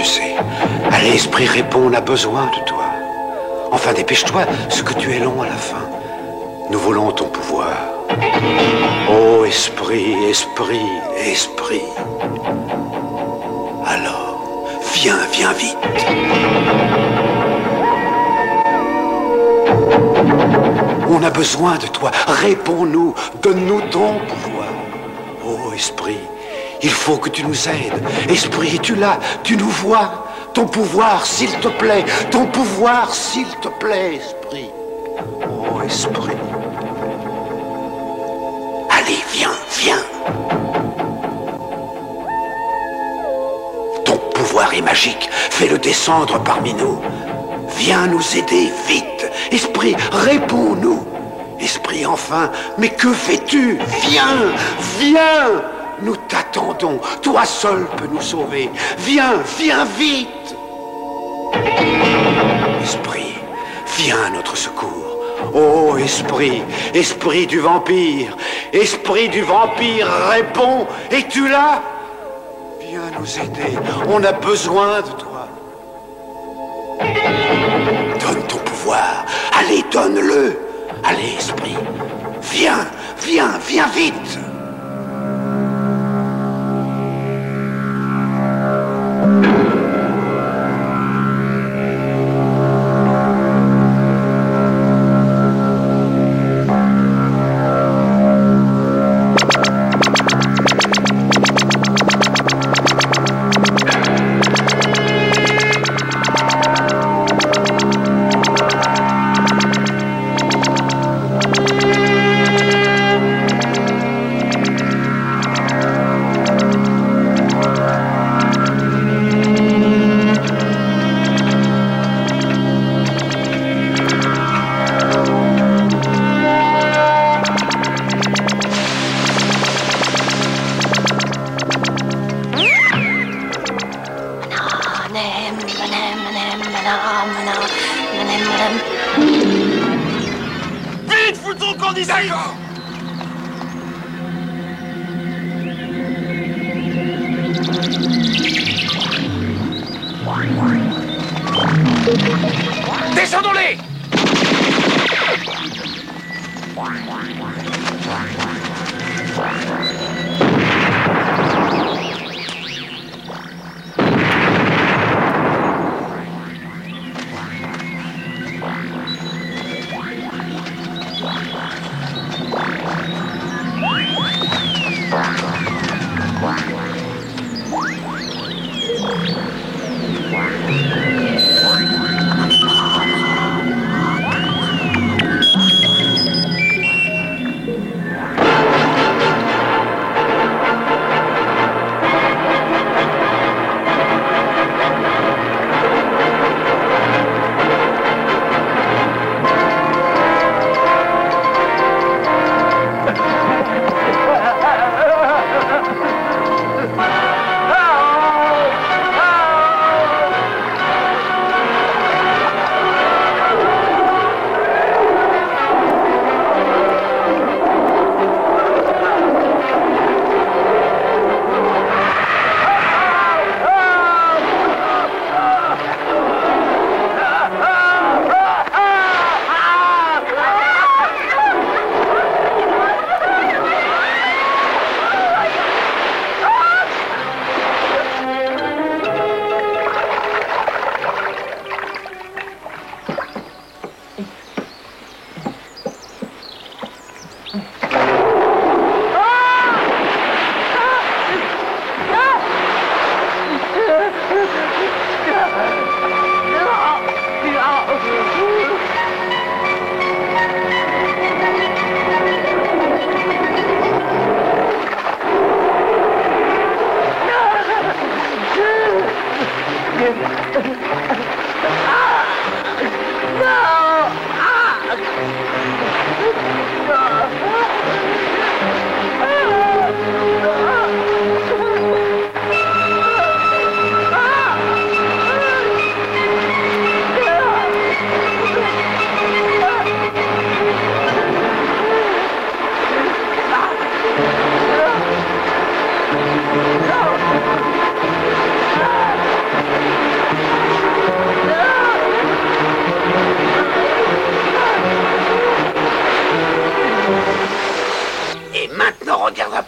tu sais. Allez, esprit, réponds, on a besoin de toi. Enfin, dépêche-toi, ce que tu es long à la fin. Nous voulons ton pouvoir. Oh, esprit, esprit, esprit. Alors, viens, viens vite. On a besoin de toi. Réponds-nous, donne-nous ton pouvoir. Oh, esprit, il faut que tu nous aides. Esprit, es-tu là? Tu nous vois? Ton pouvoir, s'il te plaît. Ton pouvoir, s'il te plaît, esprit. Oh, esprit. Allez, viens, viens. Ton pouvoir est magique. Fais-le descendre parmi nous. Viens nous aider, vite. Esprit, réponds-nous. Esprit, enfin, mais que fais-tu? Viens, viens. Nous t'attendons. Toi seul peux nous sauver. Viens, viens vite. Esprit, viens à notre secours. Oh, esprit, esprit du vampire. Esprit du vampire, réponds. Es-tu là? Viens nous aider. On a besoin de toi. Donne ton pouvoir. Allez, donne-le. Allez, esprit. Viens, viens, viens vite. Vite, fous ton camp d'ici! D'accord. Descendons-les!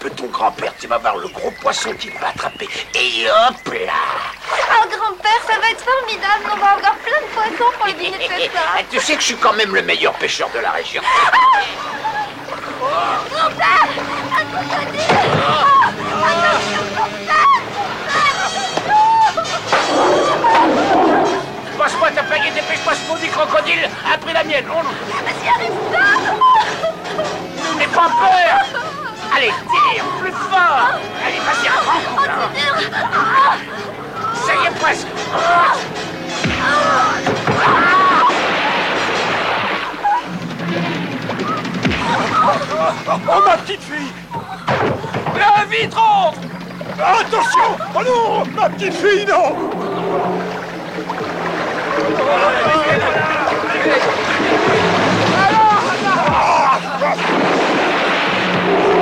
peu ton grand-père, tu vas voir le gros poisson qu'il va attraper. Et hop là! Oh, grand-père, ça va être formidable. On va avoir plein de poissons pour le dîner de ce soir. Tu sais que je suis quand même le meilleur pêcheur de la région. Grand-père, un crocodile. Attention, grand-père. Passe-moi ta paille et dépêche-moi ce maudit crocodile a pris la mienne. Mais j'y arrive pas. N'aie pas peur. Allez, tire, plus fort. Allez, vas-y, un grand coup, là. C'est dur. Ça y est, presque. Oh, ma petite fille! La vitre entre! Attention! Oh non! Ma petite fille, non!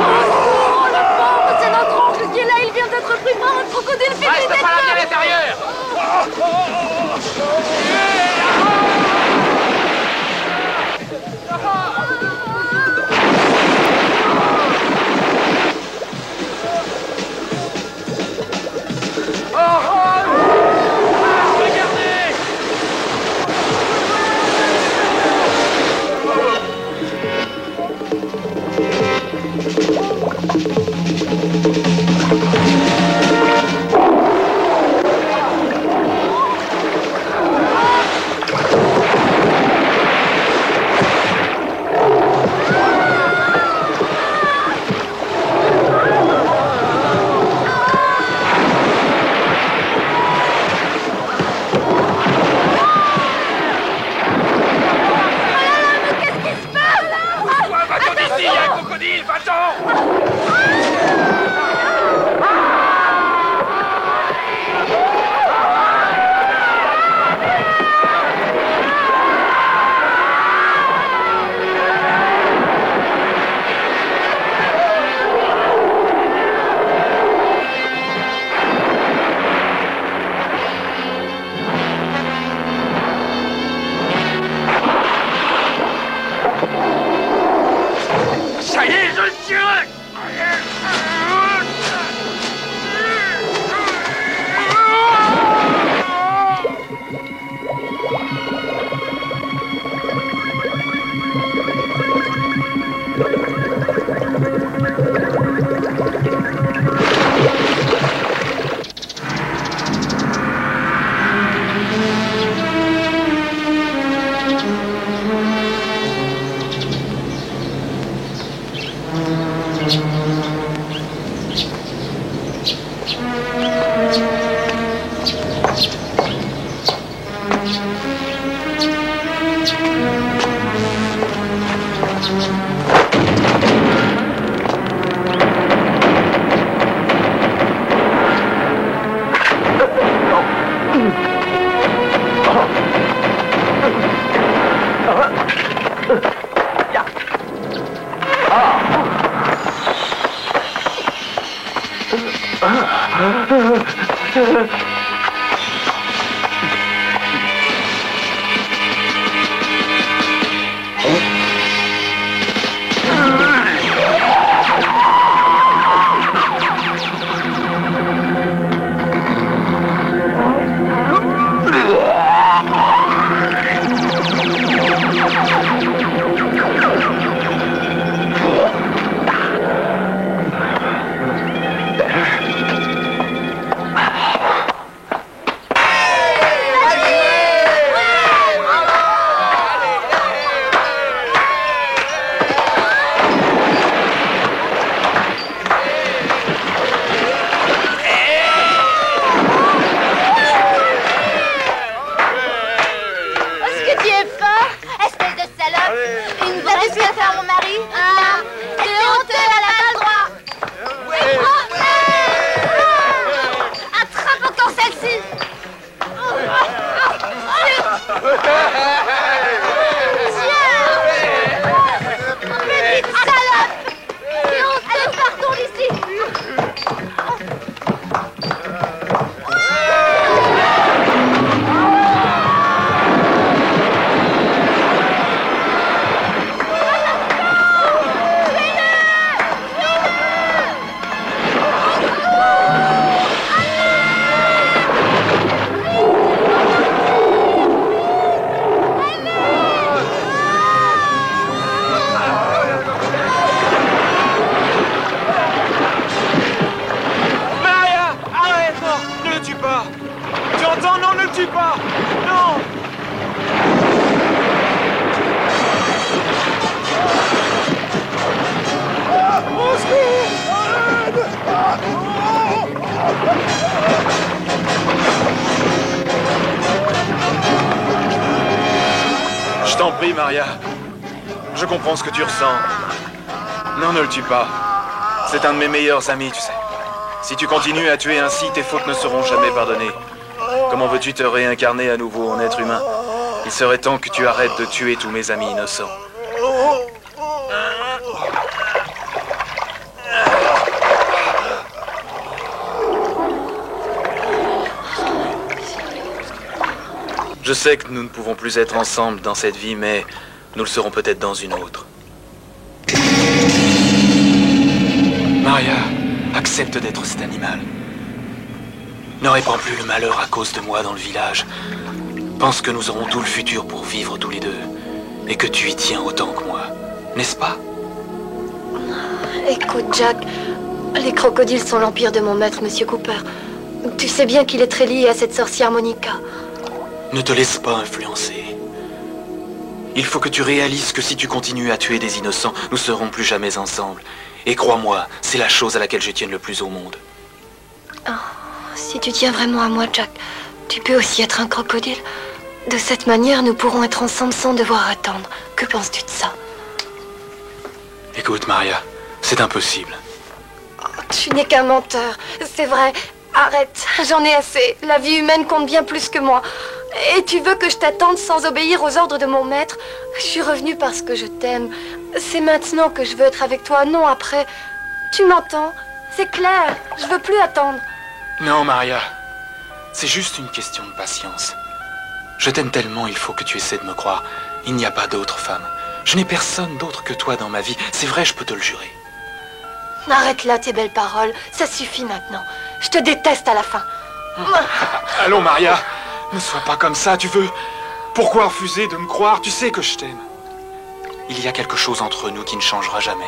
Oh, la pauvre, c'est notre oncle qui est là. Il vient d'être pris par un crocodile fait Reste des pas là, à l'intérieur. Esprit, Maria. Je comprends ce que tu ressens. Non, ne le tue pas. C'est un de mes meilleurs amis, tu sais. Si tu continues à tuer ainsi, tes fautes ne seront jamais pardonnées. Comment veux-tu te réincarner à nouveau en être humain? Il serait temps que tu arrêtes de tuer tous mes amis innocents. Je sais que nous ne pouvons plus être ensemble dans cette vie, mais nous le serons peut-être dans une autre. Maria, accepte d'être cet animal. Ne répands plus le malheur à cause de moi dans le village. Pense que nous aurons tout le futur pour vivre tous les deux. Et que tu y tiens autant que moi. N'est-ce pas? Écoute, Jack, les crocodiles sont l'empire de mon maître, Monsieur Cooper. Tu sais bien qu'il est très lié à cette sorcière Monica. Ne te laisse pas influencer. Il faut que tu réalises que si tu continues à tuer des innocents, nous serons plus jamais ensemble. Et crois-moi, c'est la chose à laquelle je tienne le plus au monde. Oh, si tu tiens vraiment à moi, Jack, tu peux aussi être un crocodile. De cette manière, nous pourrons être ensemble sans devoir attendre. Que penses-tu de ça? Écoute, Maria, c'est impossible. Oh, tu n'es qu'un menteur, c'est vrai. Arrête, j'en ai assez. La vie humaine compte bien plus que moi. Et tu veux que je t'attende sans obéir aux ordres de mon maître? Je suis revenue parce que je t'aime. C'est maintenant que je veux être avec toi, non après. Tu m'entends? C'est clair, je veux plus attendre. Non, Maria. C'est juste une question de patience. Je t'aime tellement, il faut que tu essaies de me croire. Il n'y a pas d'autre femme. Je n'ai personne d'autre que toi dans ma vie. C'est vrai, je peux te le jurer. Arrête là tes belles paroles, ça suffit maintenant. Je te déteste à la fin. Allons, Maria, ne sois pas comme ça, tu veux. Pourquoi refuser de me croire? Tu sais que je t'aime. Il y a quelque chose entre nous qui ne changera jamais,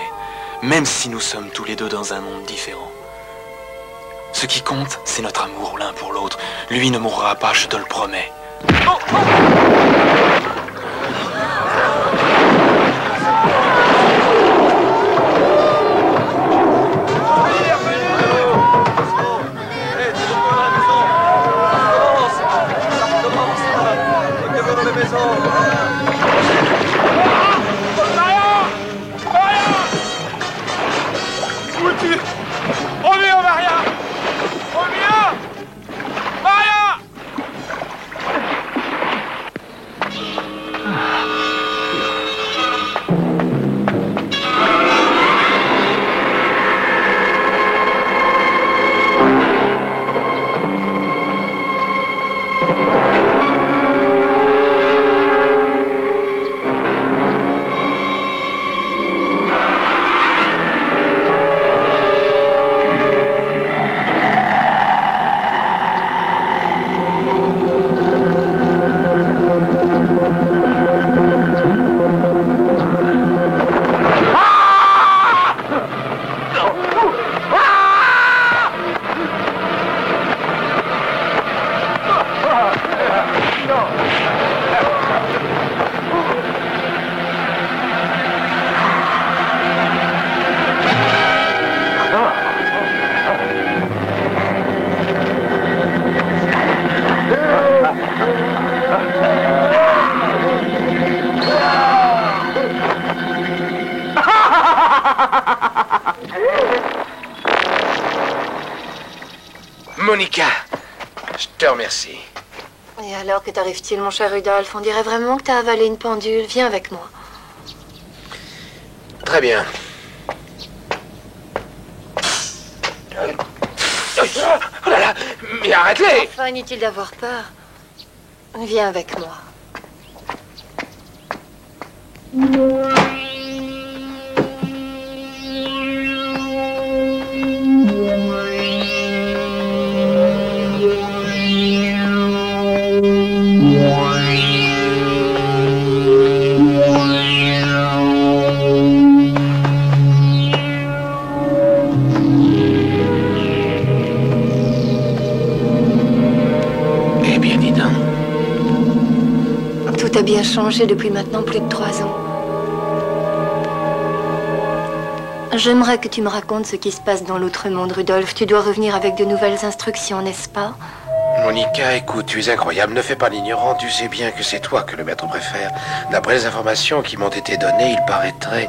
même si nous sommes tous les deux dans un monde différent. Ce qui compte, c'est notre amour l'un pour l'autre. Lui ne mourra pas, je te le promets. Oh, oh. Reviens, Maria! Reviens! Maria! Monica, je te remercie. Et alors, que t'arrive-t-il, mon cher Rudolph? On dirait vraiment que t'as avalé une pendule. Viens avec moi. Très bien. Oh là là, mais arrête-les! Enfin, inutile d'avoir peur. Viens avec moi. Eh bien, dis donc. Tout a bien changé depuis maintenant plus de 3 ans. J'aimerais que tu me racontes ce qui se passe dans l'autre monde, Rudolph. Tu dois revenir avec de nouvelles instructions, n'est-ce pas? Monica, écoute, tu es incroyable, ne fais pas l'ignorant, tu sais bien que c'est toi que le maître préfère. D'après les informations qui m'ont été données, il paraîtrait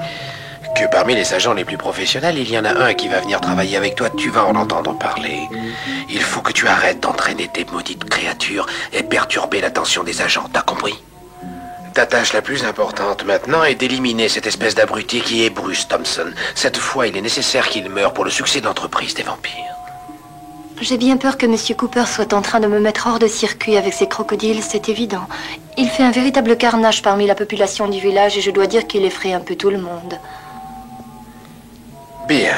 que parmi les agents les plus professionnels, il y en a un qui va venir travailler avec toi, tu vas en entendre parler. Il faut que tu arrêtes d'entraîner tes maudites créatures et perturber l'attention des agents, t'as compris? Ta tâche la plus importante maintenant est d'éliminer cette espèce d'abruti qui est Bruce Thompson. Cette fois, il est nécessaire qu'il meure pour le succès de l'entreprise des vampires. J'ai bien peur que Monsieur Cooper soit en train de me mettre hors de circuit avec ses crocodiles, c'est évident. Il fait un véritable carnage parmi la population du village et je dois dire qu'il effraie un peu tout le monde. Bien.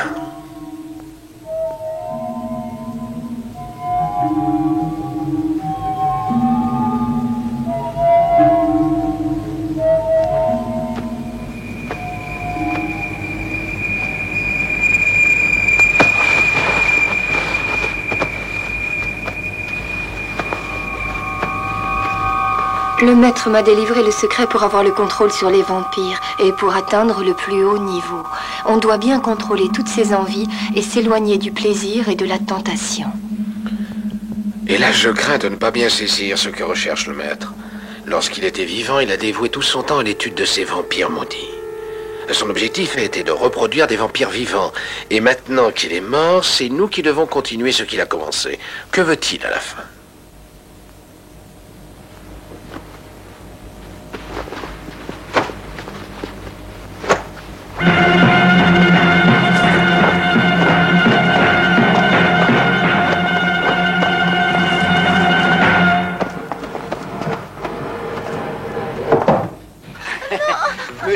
Le maître m'a délivré le secret pour avoir le contrôle sur les vampires et pour atteindre le plus haut niveau. On doit bien contrôler toutes ses envies et s'éloigner du plaisir et de la tentation. Et là, je crains de ne pas bien saisir ce que recherche le maître. Lorsqu'il était vivant, il a dévoué tout son temps à l'étude de ces vampires maudits. Son objectif a été de reproduire des vampires vivants. Et maintenant qu'il est mort, c'est nous qui devons continuer ce qu'il a commencé. Que veut-il à la fin ?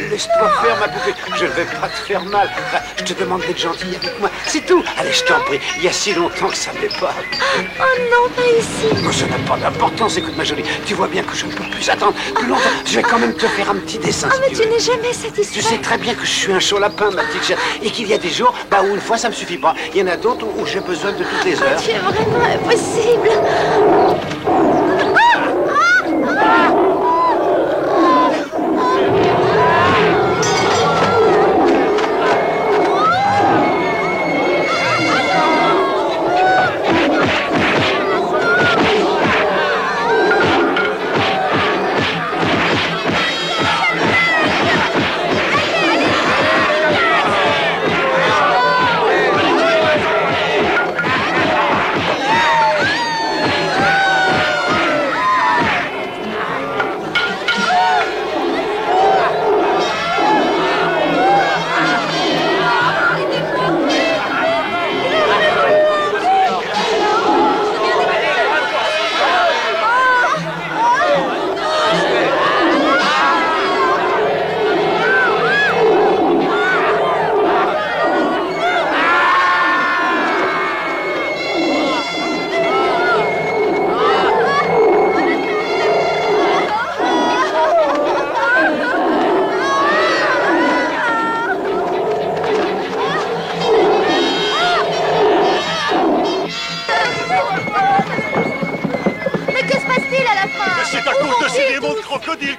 Laisse-toi faire, ma poupée. Je ne vais pas te faire mal. Je te demande d'être gentille avec moi. C'est tout. Allez, je t'en prie. Il y a si longtemps que ça ne l'est pas. Oh non, pas ici. Mais ça n'a pas d'importance. Écoute, ma jolie, tu vois bien que je ne peux plus attendre plus longtemps. Je vais quand même te faire un petit dessin. Ah, si mais tu tu veux. n'es jamais satisfait. Tu sais très bien que je suis un chaud lapin, ma petite chère. Et qu'il y a des jours où une fois ça me suffit pas. Il y en a d'autres où j'ai besoin de toutes les heures. Tu es vraiment impossible.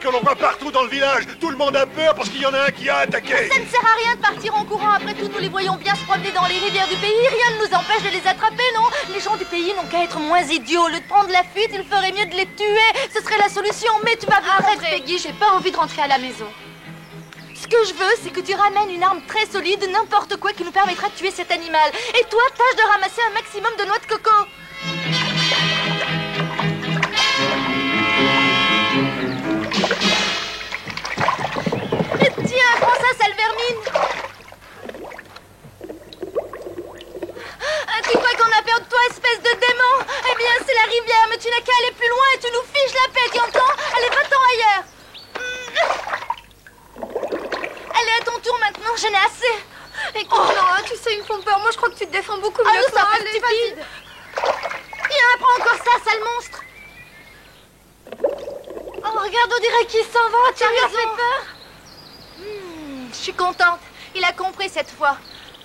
Que l'on voit partout dans le village. Tout le monde a peur parce qu'il y en a un qui a attaqué. Ça ne sert à rien de partir en courant. Après tout, nous les voyons bien se promener dans les rivières du pays. Rien ne nous empêche de les attraper, non? Les gens du pays n'ont qu'à être moins idiots. Au lieu de prendre la fuite, il ferait mieux de les tuer. Ce serait la solution, mais tu vas Arrête, Peggy, j'ai pas envie de rentrer à la maison. Ce que je veux, c'est que tu ramènes une arme très solide, n'importe quoi qui nous permettra de tuer cet animal. Et toi, tâche de ramasser un maximum de noix de coco. Tiens, prends ça, sale vermine. Tu crois qu'on a peur de toi, espèce de démon? Eh bien, c'est la rivière, mais tu n'as qu'à aller plus loin et tu nous fiches la paix, tu entends? Allez, va-t'en ailleurs. Allez, à ton tour maintenant, j'en ai assez. Écoute, non, tu sais, ils me font peur. Moi, je crois que tu te défends beaucoup mieux que ça moi. fait Allez, stupide. vas-y. Viens, prends encore ça, sale monstre. Oh, regarde, on dirait qu'il s'en va. Tu lui as fait peur? Je suis contente. Il a compris cette fois.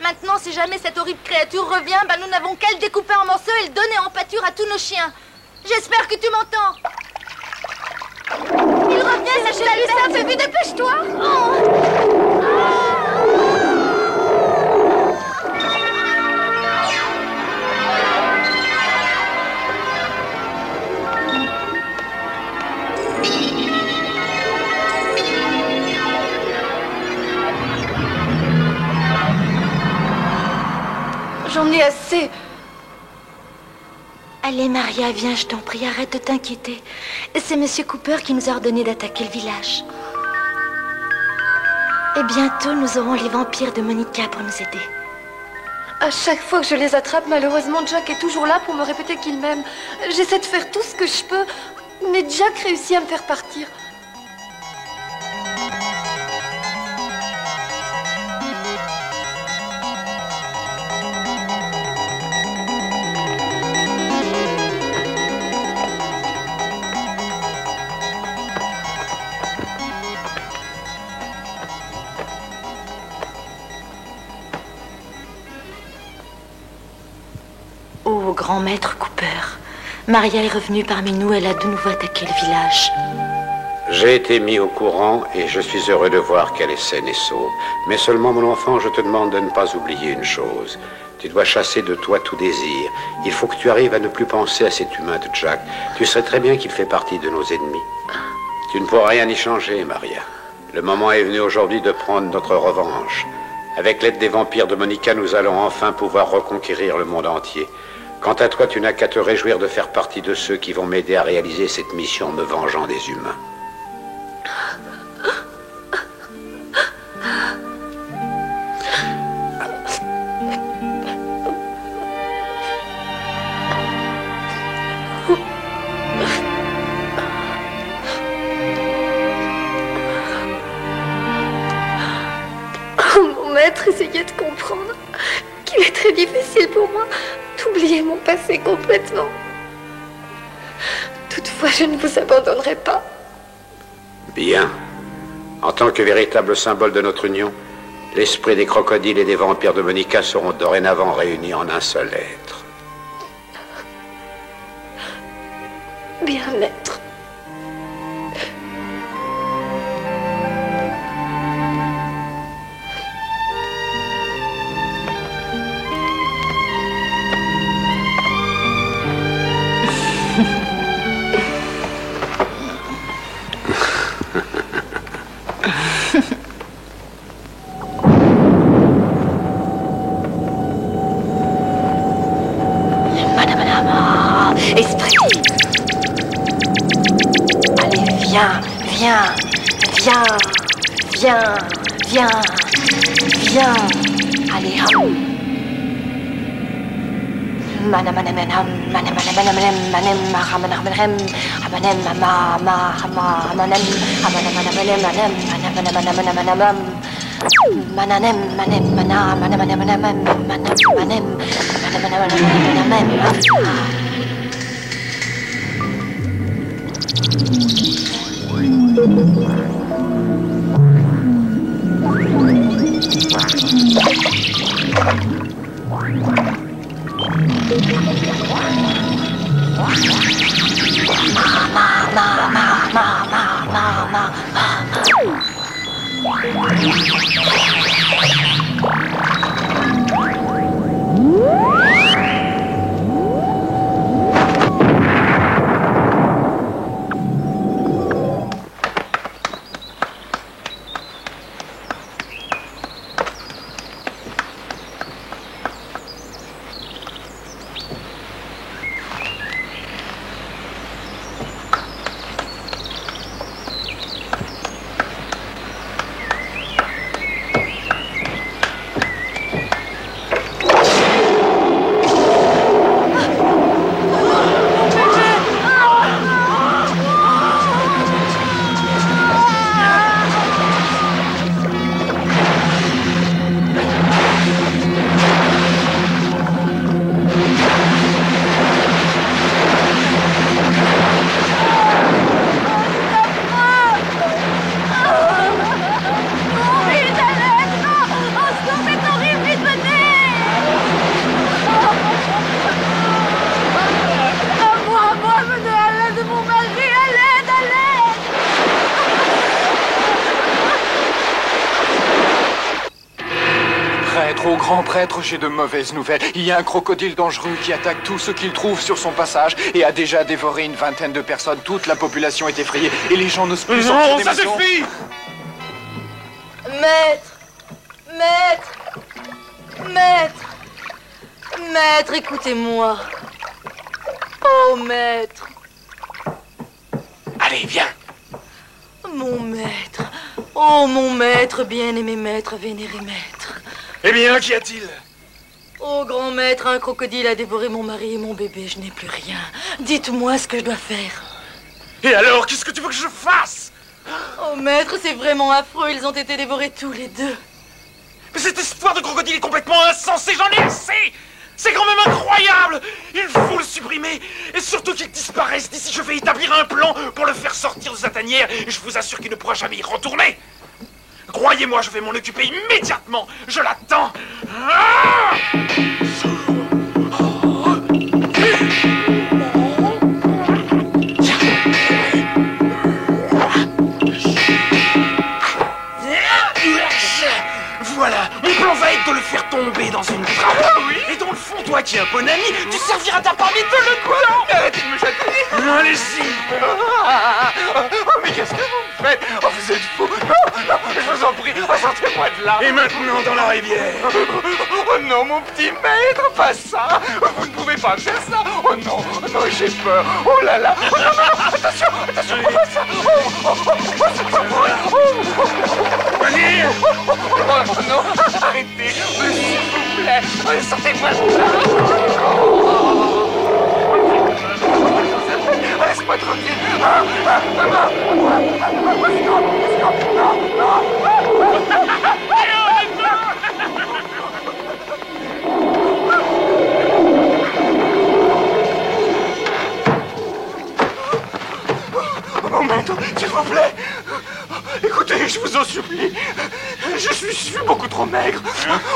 Maintenant, si jamais cette horrible créature revient, nous n'avons qu'à le découper en morceaux et le donner en pâture à tous nos chiens. J'espère que tu m'entends. Il revient, sachez la lutte, fais vite, dépêche-toi. J'en ai assez. Allez, Maria, viens, je t'en prie, arrête de t'inquiéter. C'est Monsieur Cooper qui nous a ordonné d'attaquer le village. Et bientôt, nous aurons les vampires de Monica pour nous aider. À chaque fois que je les attrape, malheureusement, Jack est toujours là pour me répéter qu'il m'aime. J'essaie de faire tout ce que je peux, mais Jack réussit à me faire partir. Oh, grand maître Cooper, Maria est revenue parmi nous, elle a de nouveau attaqué le village. J'ai été mis au courant et je suis heureux de voir qu'elle est saine et sauve. Mais seulement, mon enfant, je te demande de ne pas oublier une chose. Tu dois chasser de toi tout désir. Il faut que tu arrives à ne plus penser à cet humain de Jack. Tu sais très bien qu'il fait partie de nos ennemis. Tu ne pourras rien y changer, Maria. Le moment est venu aujourd'hui de prendre notre revanche. Avec l'aide des vampires de Monica, nous allons enfin pouvoir reconquérir le monde entier. Quant à toi, tu n'as qu'à te réjouir de faire partie de ceux qui vont m'aider à réaliser cette mission en me vengeant des humains. Mon maître essayait de comprendre qu'il est très difficile pour moi d'oublier mon passé complètement. Toutefois, je ne vous abandonnerai pas. Bien. En tant que véritable symbole de notre union, l'esprit des crocodiles et des vampires de Monica seront dorénavant réunis en un seul être. Bien, maître. Esprit. Allez, viens, viens, viens, viens, viens, viens. Allez, hop. Au grand prêtre, j'ai de mauvaises nouvelles. Il y a un crocodile dangereux qui attaque tout ce qu'il trouve sur son passage et a déjà dévoré une vingtaine de personnes. Toute la population est effrayée et les gens n'osent plus sortir des maisons. Ça suffit! Maître! Maître! Maître! Maître, écoutez-moi. Oh, maître. Allez, viens. Mon maître. Oh, mon maître, bien-aimé maître, vénéré maître. Eh bien, qu'y a-t-il? Oh, grand maître, un crocodile a dévoré mon mari et mon bébé. Je n'ai plus rien. Dites-moi ce que je dois faire. Et alors, qu'est-ce que tu veux que je fasse? Oh, maître, c'est vraiment affreux. Ils ont été dévorés tous les deux. Mais cette histoire de crocodile est complètement insensée, j'en ai assez! C'est quand même incroyable! Il faut le supprimer! Et surtout qu'il disparaisse d'ici, je vais établir un plan pour le faire sortir de sa tanière et je vous assure qu'il ne pourra jamais y retourner! Croyez-moi, je vais m'en occuper immédiatement! Je l'attends! Ah! Voilà, mon plan va être de le faire tomber dans une trappe. Et dans le fond, toi qui es un bon ami, tu serviras ta part de le coulant. Arrêtez de me chatouiller. Allez-y. Oh, mais qu'est-ce que vous me faites? Oh, vous êtes fous. Non, je vous en prie, sortez-moi de là. Et maintenant dans la rivière. Oh non, mon petit maître, pas ça. Vous ne pouvez pas faire ça. Oh non, non, j'ai peur. Oh là là. Oh, non, non, attention, attention, pas ça. C'est pas vrai. Allez. Oh non, arrêtez, s'il vous plaît. Sortez-moi de là. Laisse-moi tranquille. Oh maître, s'il vous plaît. Écoutez, je vous en supplie. Je suis beaucoup trop maigre.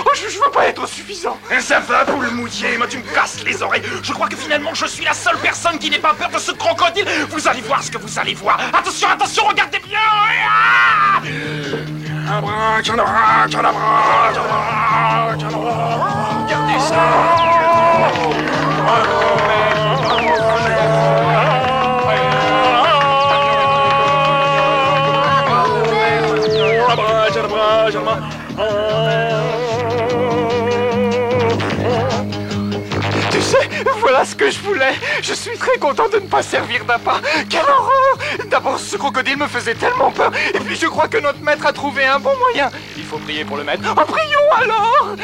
Oh, je veux pas être suffisant. Ça va, poule mouillée, moi tu me casses les oreilles. Je crois que finalement je suis la seule personne qui n'ait pas peur de ce crocodile. Vous allez voir ce que vous allez voir. Attention, attention, regardez bien. Regardez ça. Tu sais, voilà ce que je voulais. Je suis très content de ne pas servir d'appât. Quelle horreur! D'abord, ce crocodile me faisait tellement peur. Et puis, je crois que notre maître a trouvé un bon moyen. Il faut prier pour le maître. Oh, prions alors!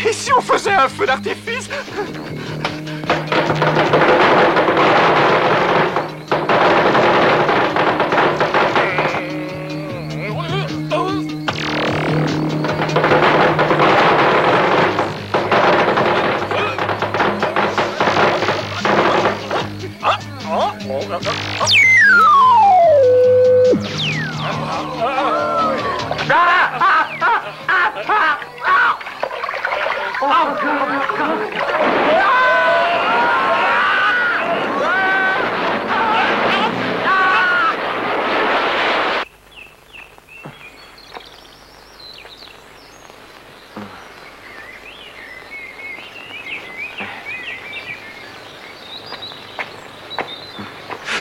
Et si on faisait un feu d'artifice?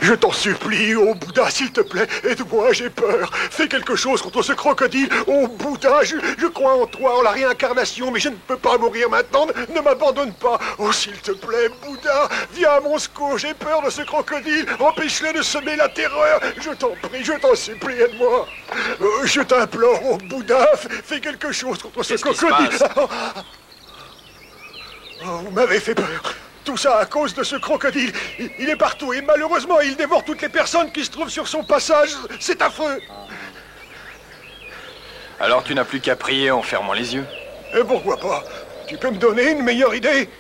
Je t'en supplie, oh Bouddha, s'il te plaît, aide-moi, j'ai peur. Fais quelque chose contre ce crocodile. Oh Bouddha, je crois en toi, en la réincarnation, mais je ne peux pas mourir maintenant. Ne m'abandonne pas. Oh, s'il te plaît, Bouddha, viens à mon secours. J'ai peur de ce crocodile. Empêche-le de semer la terreur. Je t'en prie, je t'en supplie, aide-moi. Je t'implore, oh Bouddha, fais quelque chose contre ce crocodile. Oh, vous m'avez fait peur. Tout ça à cause de ce crocodile. Il est partout et malheureusement, il dévore toutes les personnes qui se trouvent sur son passage. C'est affreux. Alors tu n'as plus qu'à prier en fermant les yeux. Et pourquoi pas? Tu peux me donner une meilleure idée?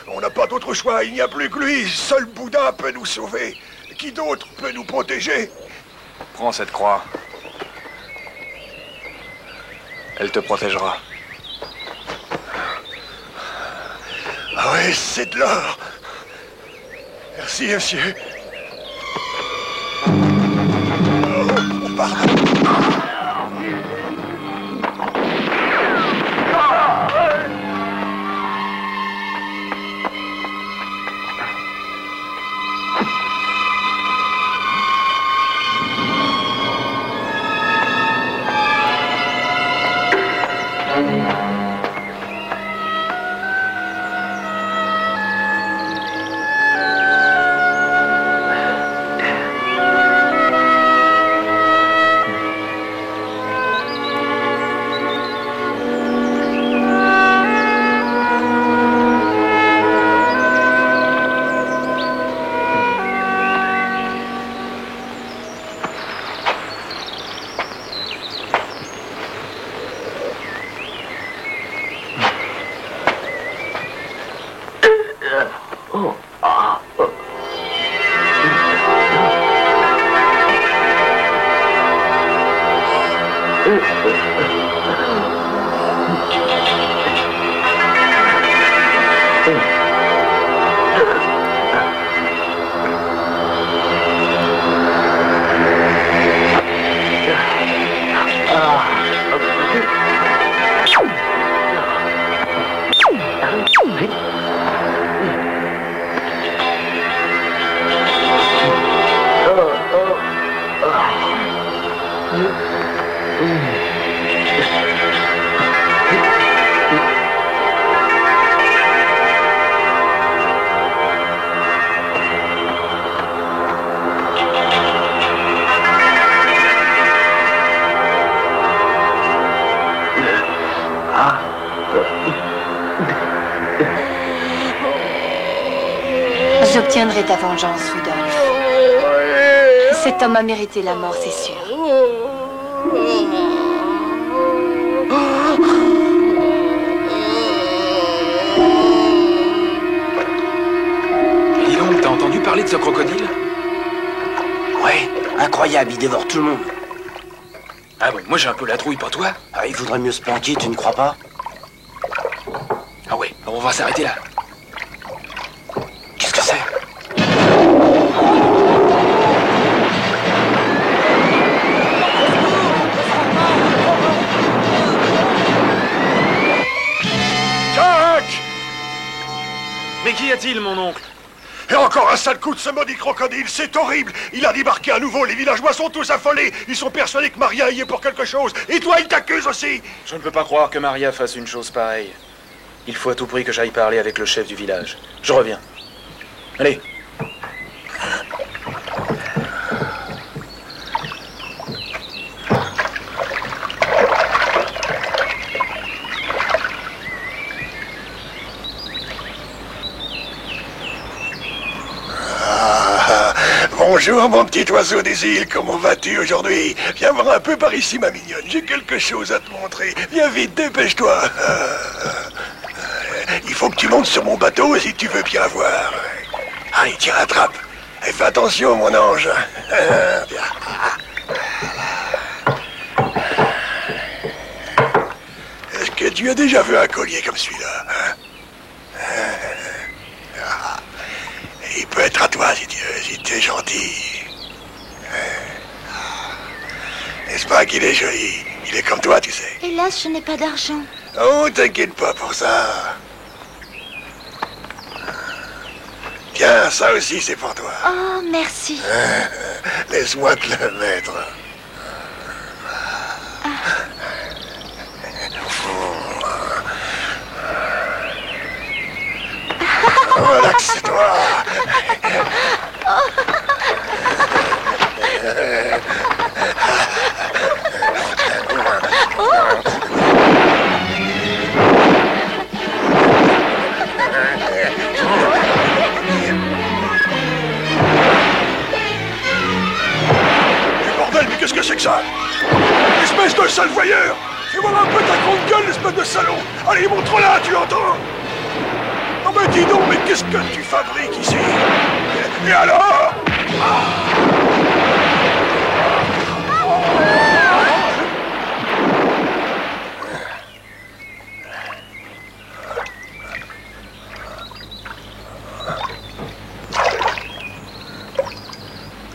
On n'a pas d'autre choix, il n'y a plus que lui. Seul Bouddha peut nous sauver. Qui d'autre peut nous protéger? Prends cette croix. Elle te protégera. Ah ouais, c'est de l'or. Merci, monsieur. Oh, pardon. J'obtiendrai ta vengeance, Rudolph. Cet homme a mérité la mort, c'est sûr. Dis donc, t'as entendu parler de ce crocodile? Ouais, incroyable, il dévore tout le monde. Ah ouais, moi j'ai un peu la trouille, pas toi? Ah, il vaudrait mieux se planquer, tu ne crois pas? Ah ouais, on va s'arrêter là. Qu'est-ce que c'est? Jack! Mais qu'y a-t-il, mon oncle? Et encore un sale coup de ce maudit crocodile, c'est horrible! Il a débarqué à nouveau, les villageois sont tous affolés! Ils sont persuadés que Maria y est pour quelque chose! Et toi, il t'accuse aussi! Je ne peux pas croire que Maria fasse une chose pareille. Il faut à tout prix que j'aille parler avec le chef du village. Je reviens. Allez. Bonjour mon petit oiseau des îles, comment vas-tu aujourd'hui? Viens voir un peu par ici ma mignonne, j'ai quelque chose à te montrer. Viens vite, dépêche-toi. Il faut que tu montes sur mon bateau si tu veux bien voir. Allez, tiens, attrape. Et fais attention mon ange. Est-ce que tu as déjà vu un collier comme celui-là? Il peut être à toi si tu es gentil. N'est-ce pas qu'il est joli? Il est comme toi, tu sais. Hélas, je n'ai pas d'argent. Oh, t'inquiète pas pour ça. Tiens, ça aussi c'est pour toi. Oh, merci. Laisse-moi te le mettre. Relaxe-toi. Bordel, mais qu'est-ce que c'est que ça? Espèce de sale voyeur! Fais voir un peu ta grande gueule, espèce de salaud! Allez, montre-la, tu entends? Oh mais dis donc, mais qu'est-ce que tu fabriques ici? Et alors?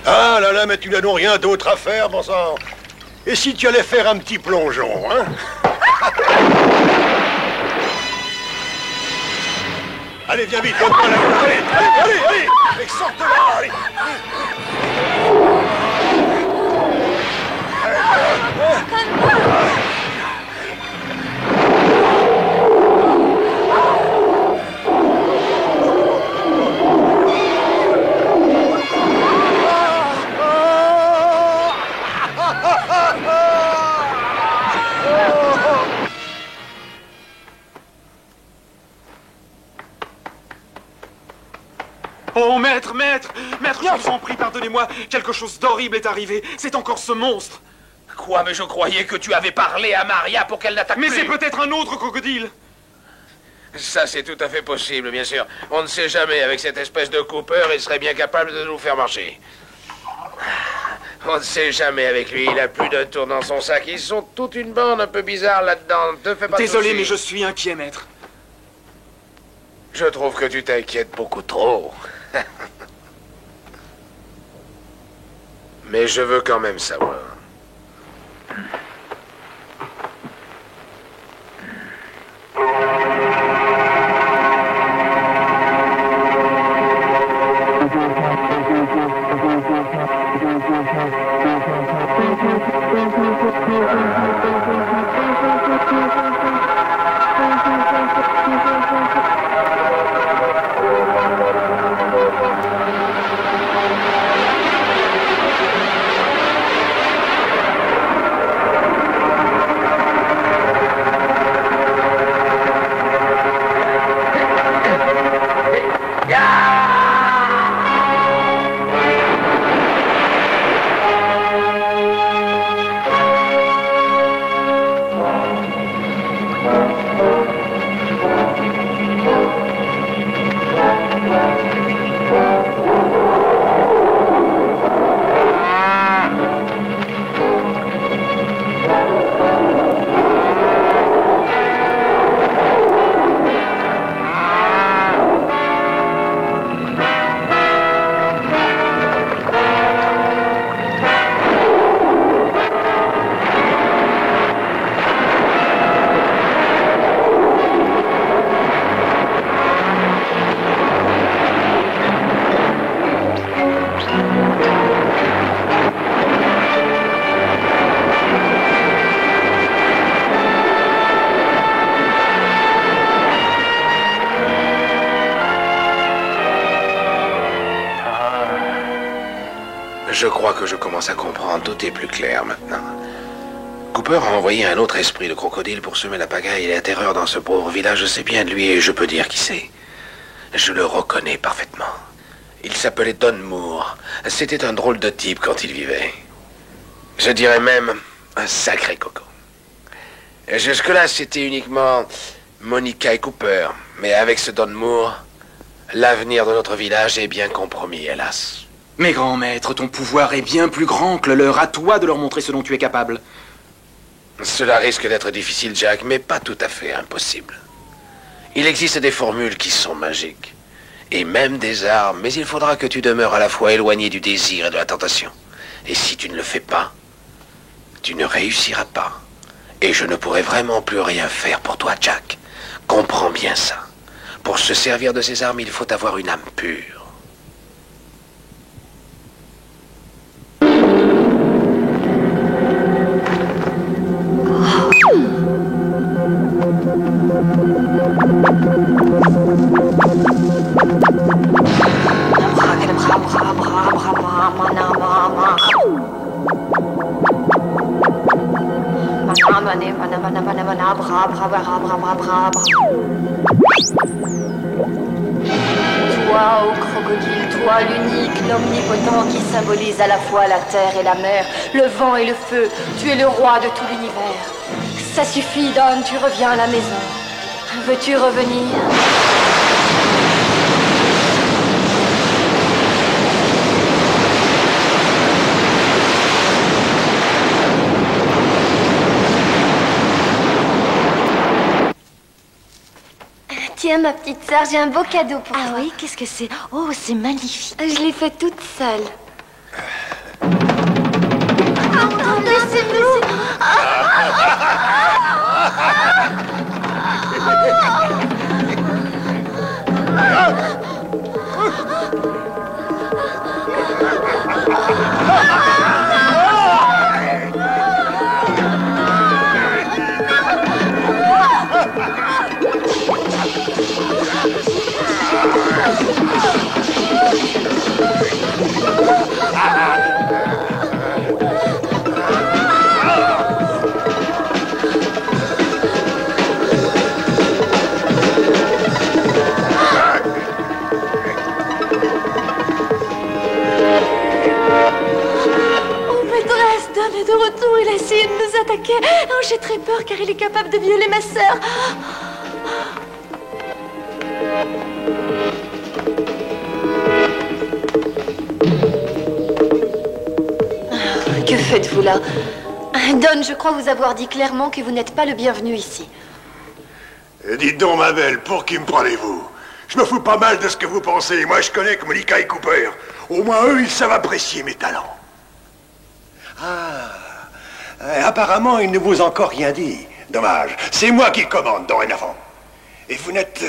Ah là là, mais tu n'as donc rien d'autre à faire, bon sang. Et si tu allais faire un petit plongeon, hein? Allez, viens vite, donne-moi la main. Allez, et sors de là, allez. Oh, maître, je vous en prie, pardonnez-moi. Quelque chose d'horrible est arrivé. C'est encore ce monstre. Quoi, mais je croyais que tu avais parlé à Maria pour qu'elle n'attaque Mais plus. c'est peut-être un autre crocodile. Ça, c'est tout à fait possible, bien sûr. On ne sait jamais, avec cette espèce de Cooper, il serait bien capable de nous faire marcher. On ne sait jamais avec lui, il a plus d'un tour dans son sac. Ils sont toute une bande un peu bizarre là-dedans. Ne te fais pas Désolé, souci. mais je suis inquiet, maître. Je trouve que tu t'inquiètes beaucoup trop. Mais je veux quand même savoir. Je crois que je commence à comprendre, tout est plus clair maintenant. Cooper a envoyé un autre esprit de crocodile pour semer la pagaille et la terreur dans ce pauvre village. Je sais bien de lui et je peux dire qui c'est. Je le reconnais parfaitement. Il s'appelait Don Moore. C'était un drôle de type quand il vivait. Je dirais même un sacré coco. Et jusque-là, c'était uniquement Monica et Cooper. Mais avec ce Don Moore, l'avenir de notre village est bien compromis, hélas. Mais grand maître, ton pouvoir est bien plus grand que le leur. À toi de leur montrer ce dont tu es capable. Cela risque d'être difficile, Jack, mais pas tout à fait impossible. Il existe des formules qui sont magiques, et même des armes, mais il faudra que tu demeures à la fois éloigné du désir et de la tentation. Et si tu ne le fais pas, tu ne réussiras pas. Et je ne pourrai vraiment plus rien faire pour toi, Jack. Comprends bien ça. Pour se servir de ces armes, il faut avoir une âme pure. Toi, ô crocodile, toi l'unique, l'omnipotent qui symbolise à la fois la terre et la mer, le vent et le feu, tu es le roi de tout l'univers. Ça suffit, Don, tu reviens à la maison. Veux-tu revenir ? Tiens, ma petite sœur, j'ai un beau cadeau pour toi. Ah oui, qu'est-ce que c'est? Oh, c'est magnifique. Je l'ai fait toute seule. Laissez-nous. De retour, il a essayé de nous attaquer. Oh, j'ai très peur car il est capable de violer ma sœur. faites-vous là? Don, je crois vous avoir dit clairement que vous n'êtes pas le bienvenu ici. Dites donc, ma belle, pour qui me prenez-vous? Je me fous pas mal de ce que vous pensez. Moi, je connais que Monica et Cooper. Au moins, eux, ils savent apprécier mes talents. Apparemment, ils ne vous ont encore rien dit. Dommage. C'est moi qui commande dorénavant. Et vous n'êtes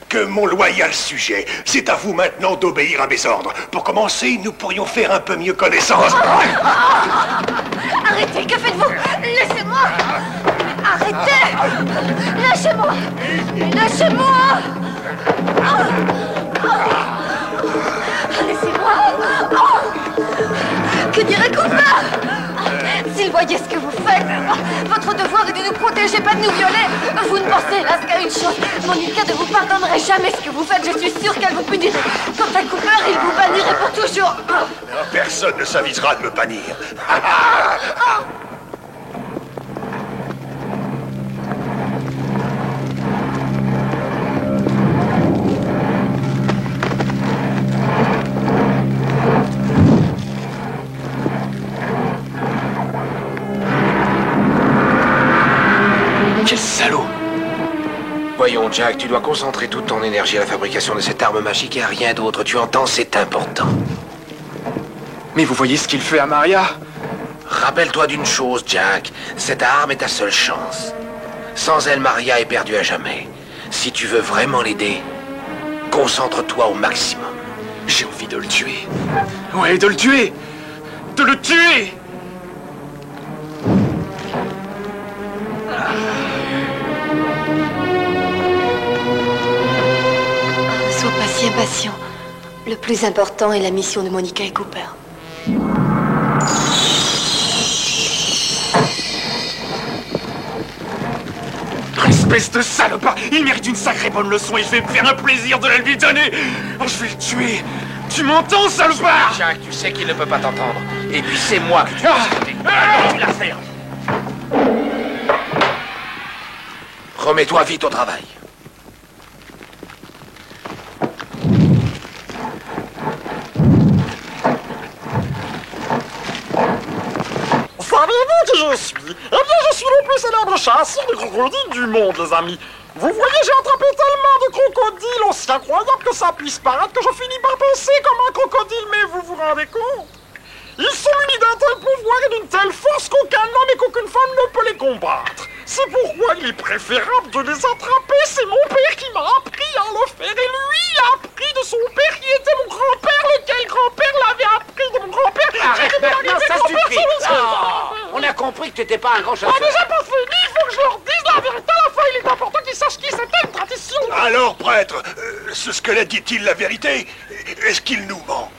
que mon loyal sujet. C'est à vous maintenant d'obéir à mes ordres. Pour commencer, nous pourrions faire un peu mieux connaissance. Arrêtez, que faites-vous? Laissez-moi! Arrêtez! Lâchez-moi! Lâchez-moi! Laissez-moi! Que dirait Cooper? S'il voyait ce que vous faites, votre devoir est de nous protéger, pas de nous violer. Vous ne pensez hélas qu'à une chose. Monica ne vous pardonnerait jamais ce que vous faites. Je suis sûre qu'elle vous punirait. Quant à Cooper, il vous bannirait pour toujours. Personne ne s'avisera de me bannir. Quel salaud! Voyons, Jack, tu dois concentrer toute ton énergie à la fabrication de cette arme magique et à rien d'autre. Tu entends, c'est important. Mais vous voyez ce qu'il fait à Maria? Rappelle-toi d'une chose, Jack. Cette arme est ta seule chance. Sans elle, Maria est perdue à jamais. Si tu veux vraiment l'aider, concentre-toi au maximum. J'ai envie de le tuer. Ouais, de le tuer! De le tuer! Sois pas si impatient. Le plus important est la mission de Monica et Cooper. Espèce de salopard! Il mérite une sacrée bonne leçon et je vais me faire un plaisir de la lui donner! Oh, je vais le tuer! Tu m'entends, salopard? Jack, tu sais qu'il ne peut pas t'entendre. Et puis c'est moi que tu vas écouter. Tu la faire. Remets-toi vite au travail. Savez-vous qui je suis? Eh bien, je suis le plus célèbre chasseur de crocodiles du monde, les amis. Vous voyez, j'ai attrapé tellement de crocodiles aussi incroyables que ça puisse paraître que je finis par penser comme un crocodile, mais vous vous rendez compte? Ils sont munis d'un tel pouvoir et d'une telle force qu'aucun homme et qu'aucune femme ne peut les combattre. C'est pourquoi il est préférable de les attraper. C'est mon père qui m'a appris à le faire. Et lui, il a appris de son père qui était mon grand-père, lequel grand-père l'avait appris de mon grand-père. Arrête maintenant, ça suffit. On a compris que tu n'étais pas un grand chasseur. Ah, mais j'ai pas fini, il faut que je leur dise la vérité à la fin. Il est important qu'ils sachent qui c'était, une tradition. Alors, prêtre, ce squelette dit-il la vérité? Est-ce qu'il nous ment?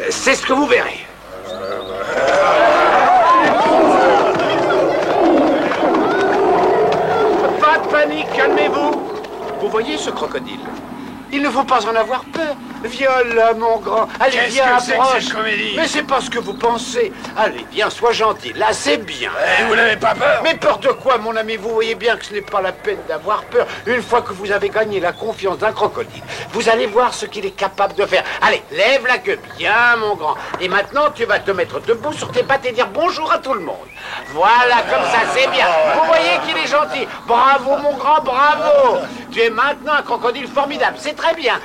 C'est ce que vous verrez. Pas de panique, calmez-vous. Vous voyez ce crocodile? Il ne faut pas en avoir peur. Viens là, mon grand. Allez, viens, approche. Mais c'est pas ce que vous pensez. Allez, viens, sois gentil. Là, c'est bien. Et vous n'avez pas peur? Mais peur de quoi, mon ami? Vous voyez bien que ce n'est pas la peine d'avoir peur. Une fois que vous avez gagné la confiance d'un crocodile, vous allez voir ce qu'il est capable de faire. Allez, lève la queue. Bien, mon grand. Et maintenant, tu vas te mettre debout sur tes pattes et dire bonjour à tout le monde. Voilà, comme ça, c'est bien. Vous voyez qu'il est gentil. Bravo, mon grand, bravo. Tu es maintenant un crocodile formidable. C'est très bien.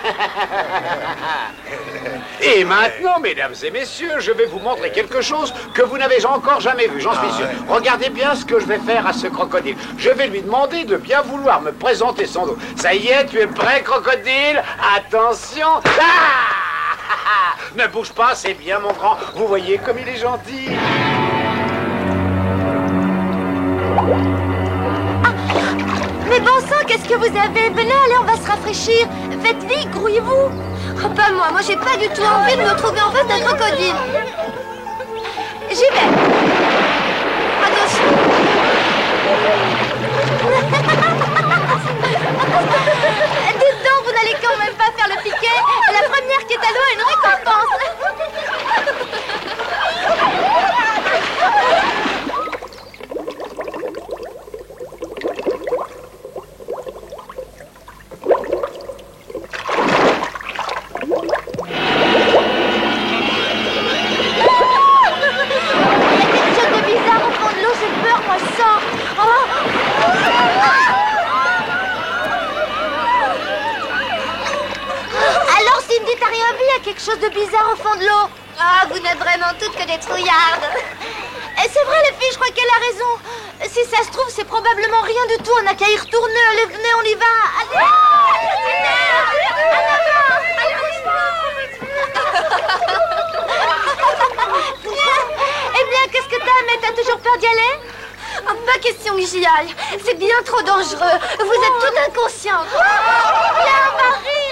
Et maintenant, mesdames et messieurs, je vais vous montrer quelque chose que vous n'avez encore jamais vu, j'en suis sûr. Regardez bien ce que je vais faire à ce crocodile. Je vais lui demander de bien vouloir me présenter son dos. Ça y est, tu es prêt, crocodile? Attention. Ah! Ne bouge pas, c'est bien, mon grand. Vous voyez comme il est gentil. Mais bon sang, qu'est-ce que vous avez? Venez, allez, on va se rafraîchir. Faites vite, grouillez-vous. Oh, pas moi, j'ai pas du tout envie de me retrouver en face d'un crocodile. J'y vais. Attention. Dites donc, vous n'allez quand même pas faire le piquet. La première qui est à l'eau a une récompense. chose de bizarre au fond de l'eau. Ah, vous n'êtes vraiment toutes que des trouillardes. Et c'est vrai, les filles, je crois qu'elle a raison. Si ça se trouve, c'est probablement rien du tout. On n'a qu'à y retourner. Allez, venez, on y va. Allez, Eh bien, qu'est-ce que t'as, mais t'as toujours peur d'y aller? Oh, pas question que j'y aille. C'est bien trop dangereux. Vous êtes toute inconsciente. Viens, on va rire.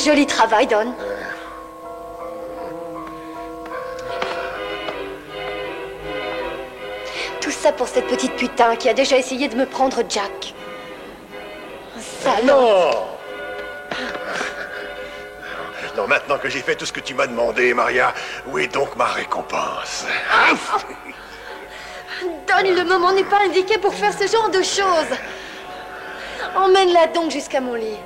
Joli travail, Don. Tout ça pour cette petite putain qui a déjà essayé de me prendre Jack. Salaud. Non! Non, maintenant que j'ai fait tout ce que tu m'as demandé, Maria, où est donc ma récompense? Don, le moment n'est pas indiqué pour faire ce genre de choses. Emmène-la donc jusqu'à mon lit.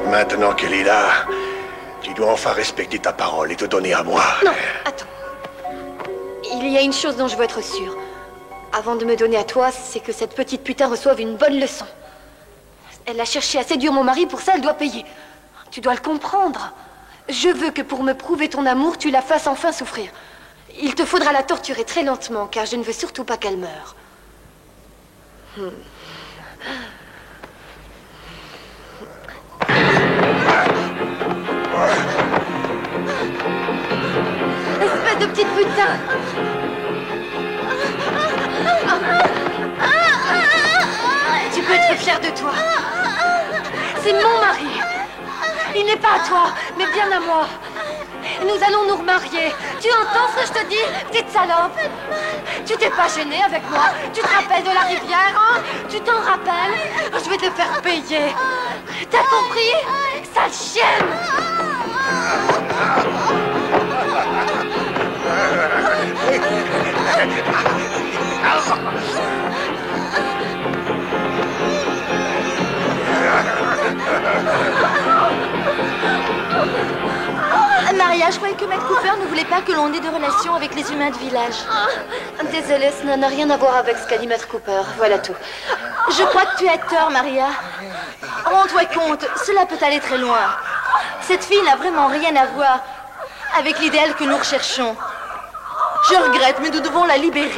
Maintenant qu'elle est là, tu dois enfin respecter ta parole et te donner à moi. Non, attends. Il y a une chose dont je veux être sûre. Avant de me donner à toi, c'est que cette petite putain reçoive une bonne leçon. Elle a cherché à séduire mon mari, pour ça elle doit payer. Tu dois le comprendre. Je veux que pour me prouver ton amour, tu la fasses enfin souffrir. Il te faudra la torturer très lentement, car je ne veux surtout pas qu'elle meure. Espèce de petite putain! Tu peux être fière de toi. C'est mon mari. Il n'est pas à toi, mais bien à moi. Nous allons nous remarier. Tu entends ce que je te dis, petite salope? Tu t'es pas gênée avec moi? Tu te rappelles de la rivière, hein? Tu t'en rappelles? Je vais te faire payer. T'as compris? Sale chienne! Maria, je croyais que Maître Cooper ne voulait pas que l'on ait de relations avec les humains de village. Désolée, ça n'a rien à voir avec ce qu'a dit Maître Cooper. Voilà tout. Je crois que tu as tort, Maria. Rends-toi compte, cela peut aller très loin. Cette fille n'a vraiment rien à voir avec l'idéal que nous recherchons. Je regrette, mais nous devons la libérer.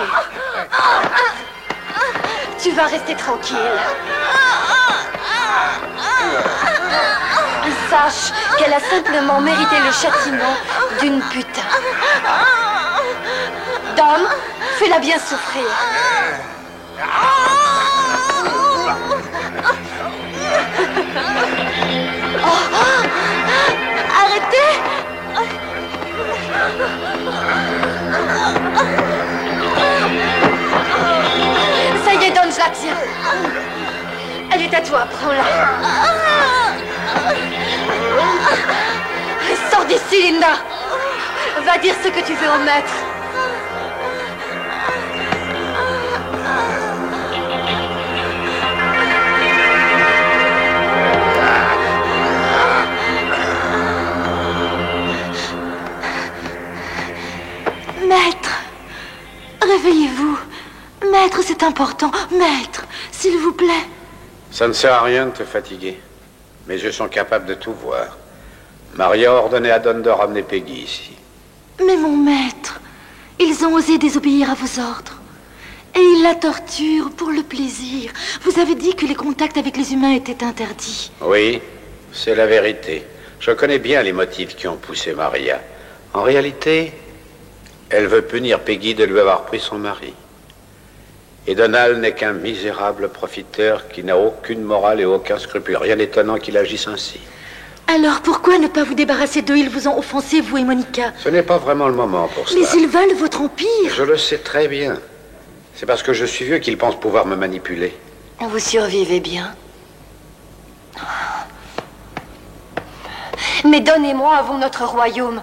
Tu vas rester tranquille. Sache qu'elle a simplement mérité le châtiment d'une putain. Dom, fais-la bien souffrir. Arrêtez! Ça y est, Don, je la tiens. Elle est à toi, prends-la. Sors d'ici, Linda. Va dire ce que tu veux au maître. Maître, réveillez-vous. Maître, c'est important. Maître, s'il vous plaît. Ça ne sert à rien de te fatiguer. Mes yeux sont capables de tout voir. Maria a ordonné à Don de ramener Peggy ici. Mais mon maître, ils ont osé désobéir à vos ordres. Et ils la torturent pour le plaisir. Vous avez dit que les contacts avec les humains étaient interdits. Oui, c'est la vérité. Je connais bien les motifs qui ont poussé Maria. En réalité, elle veut punir Peggy de lui avoir pris son mari. Et Donald n'est qu'un misérable profiteur qui n'a aucune morale et aucun scrupule. Rien d'étonnant qu'il agisse ainsi. Alors pourquoi ne pas vous débarrasser d'eux? Ils vous ont offensé, vous et Monica. Ce n'est pas vraiment le moment pour cela. Mais ils veulent votre empire. Je le sais très bien. C'est parce que je suis vieux qu'ils pensent pouvoir me manipuler. Vous survivez bien. Mais donnez-moi avons notre royaume.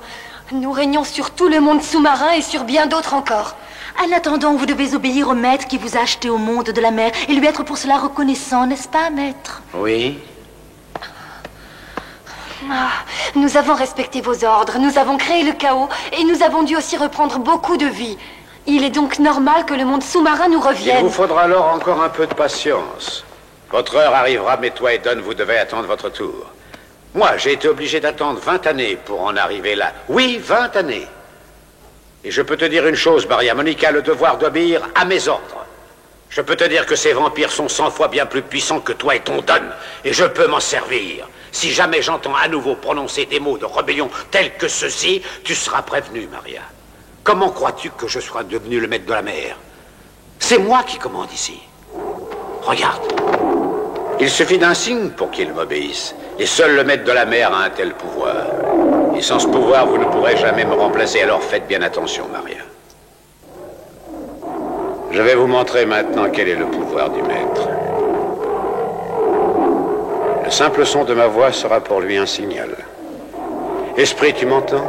Nous régnons sur tout le monde sous-marin et sur bien d'autres encore. En attendant, vous devez obéir au maître qui vous a acheté au monde de la mer et lui être pour cela reconnaissant, n'est-ce pas, maître? Oui. Nous avons respecté vos ordres, nous avons créé le chaos et nous avons dû aussi reprendre beaucoup de vies. Il est donc normal que le monde sous-marin nous revienne. Il vous faudra alors encore un peu de patience. Votre heure arrivera, mais toi et Don, vous devez attendre votre tour. Moi, j'ai été obligé d'attendre 20 années pour en arriver là. Oui, 20 années. Et je peux te dire une chose, Maria Monica, le devoir d'obéir à mes ordres. Je peux te dire que ces vampires sont 100 fois bien plus puissants que toi et ton Don. Et je peux m'en servir. Si jamais j'entends à nouveau prononcer des mots de rébellion tels que ceux-ci, tu seras prévenue, Maria. Comment crois-tu que je sois devenu le maître de la mer? C'est moi qui commande ici. Regarde. Il suffit d'un signe pour qu'il m'obéisse. Et seul le maître de la mer a un tel pouvoir. Et sans ce pouvoir, vous ne pourrez jamais me remplacer. Alors faites bien attention, Maria. Je vais vous montrer maintenant quel est le pouvoir du maître. Le simple son de ma voix sera pour lui un signal. Esprit, tu m'entends?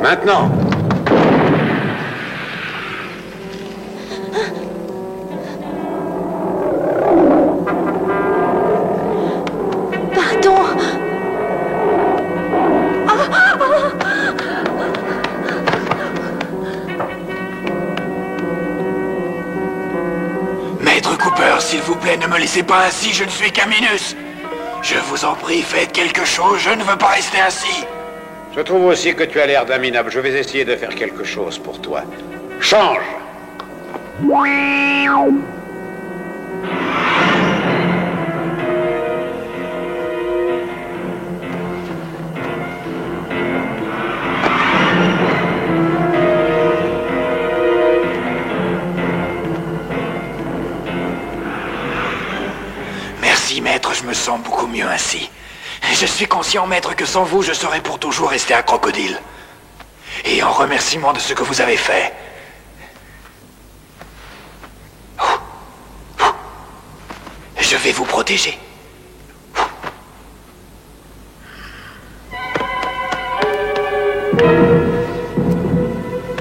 Maintenant! Pardon. Maître Cooper, s'il vous plaît, ne me laissez pas ainsi, je ne suis qu'un Minus. Je vous en prie, faites quelque chose, je ne veux pas rester ainsi. Je trouve aussi que tu as l'air d'un minable. Je vais essayer de faire quelque chose pour toi. Change! Merci, maître, je me sens beaucoup mieux ainsi. Je suis conscient, maître, que sans vous, je serais pour toujours resté un crocodile. Et en remerciement de ce que vous avez fait, je vais vous protéger.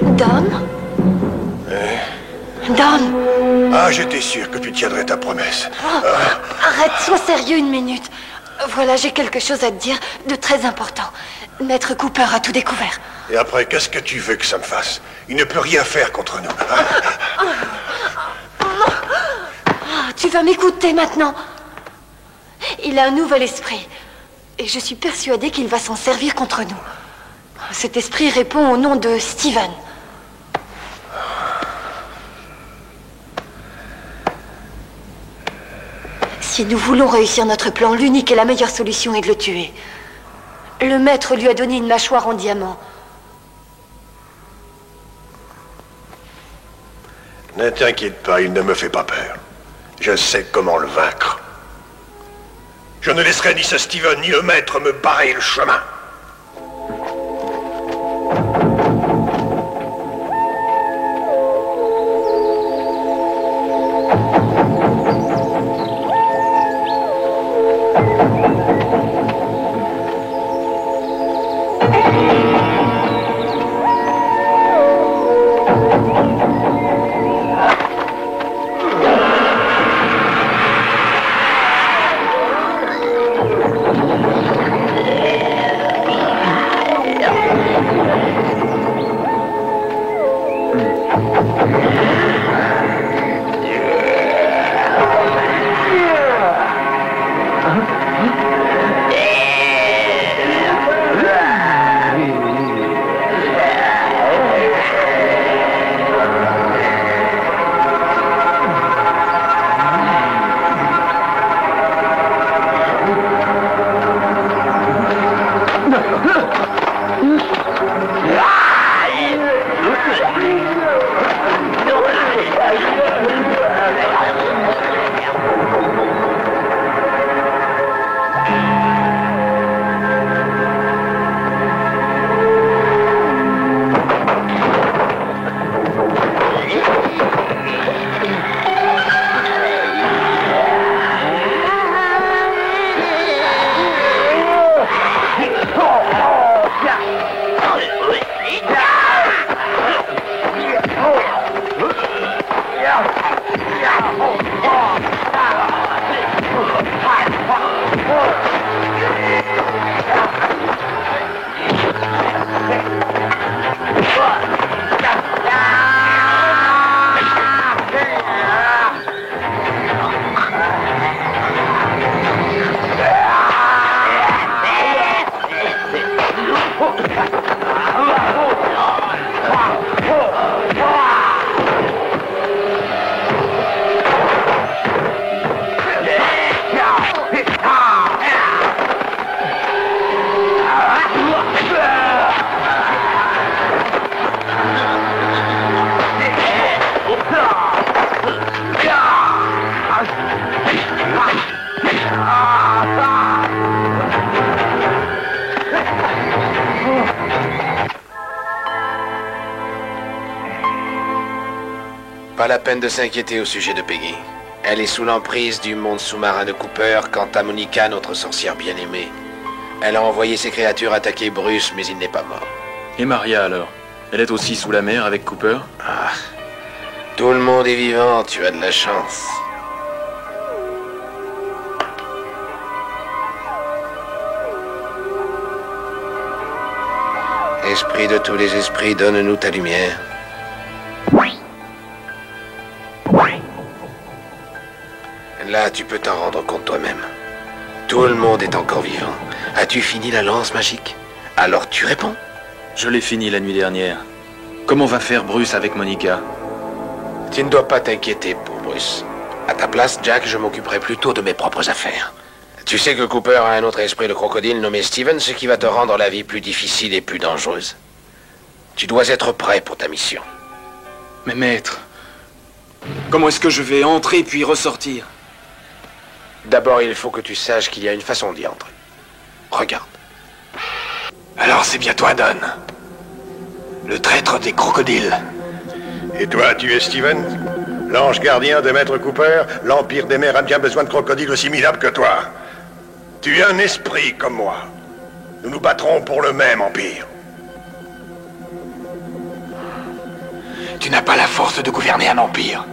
Don? Don? Ah, j'étais sûr que tu tiendrais ta promesse. Arrête, sois sérieux une minute. Voilà, j'ai quelque chose à te dire de très important. Maître Cooper a tout découvert. Et après, qu'est-ce que tu veux que ça me fasse? Il ne peut rien faire contre nous. Hein? Tu vas m'écouter maintenant. Il a un nouvel esprit. Et je suis persuadée qu'il va s'en servir contre nous. Cet esprit répond au nom de Steven. Si nous voulons réussir notre plan, l'unique et la meilleure solution est de le tuer. Le maître lui a donné une mâchoire en diamant. Ne t'inquiète pas, il ne me fait pas peur. Je sais comment le vaincre. Je ne laisserai ni ce Steven ni le maître me barrer le chemin. Pas la peine de s'inquiéter au sujet de Peggy. Elle est sous l'emprise du monde sous-marin de Cooper, quant à Monica, notre sorcière bien-aimée. Elle a envoyé ses créatures attaquer Bruce, mais il n'est pas mort. Et Maria alors? Elle est aussi sous la mer avec Cooper? Ah, tout le monde est vivant, tu as de la chance. Esprit de tous les esprits, donne-nous ta lumière. Là, tu peux t'en rendre compte toi-même. Tout le monde est encore vivant. As-tu fini la lance magique? Alors tu réponds. Je l'ai fini la nuit dernière. Comment va faire Bruce avec Monica? Tu ne dois pas t'inquiéter pour Bruce. À ta place, Jack, je m'occuperai plutôt de mes propres affaires. Tu sais que Cooper a un autre esprit de crocodile nommé Steven, ce qui va te rendre la vie plus difficile et plus dangereuse. Tu dois être prêt pour ta mission. Mais maître, comment est-ce que je vais entrer puis ressortir? D'abord, il faut que tu saches qu'il y a une façon d'y entrer. Regarde. Alors c'est bien toi, Don. Le traître des crocodiles. Et toi, tu es Steven? L'ange gardien de Maître Cooper? L'Empire des mers a bien besoin de crocodiles aussi minables que toi. Tu es un esprit comme moi. Nous nous battrons pour le même empire. Tu n'as pas la force de gouverner un empire.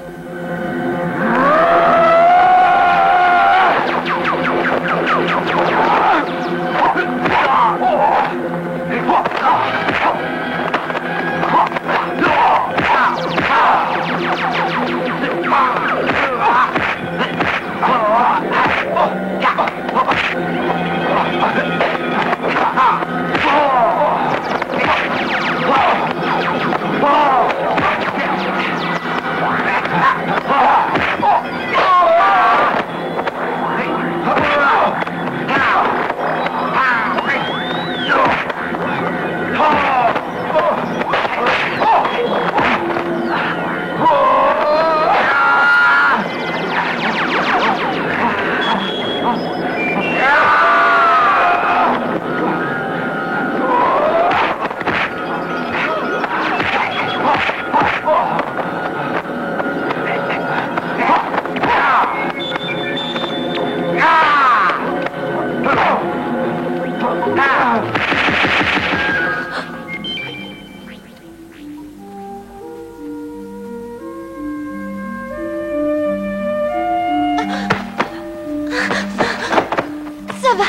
Ça va,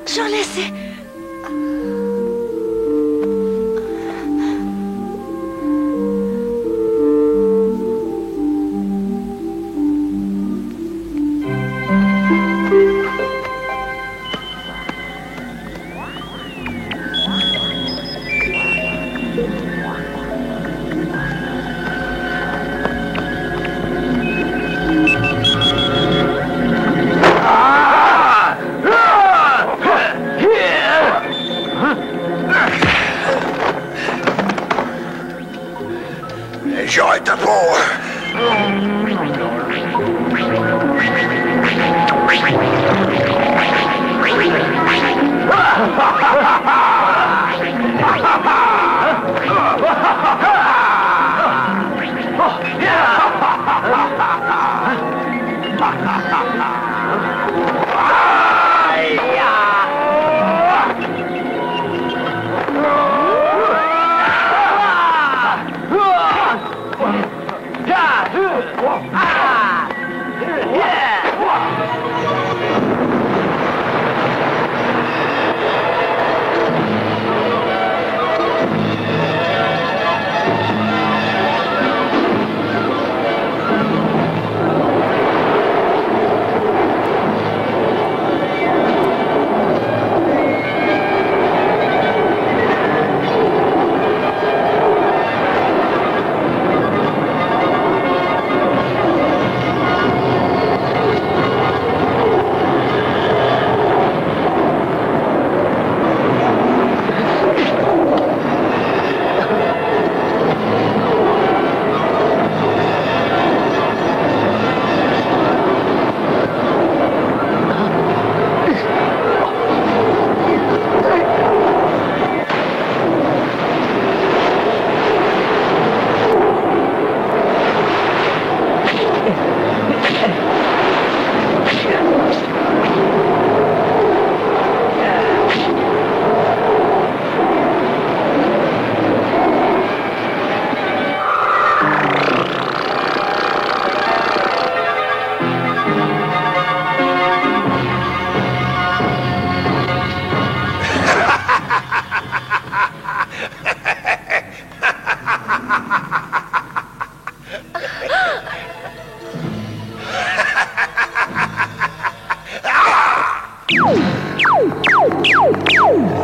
j'en laissais. J'aurai ta peau.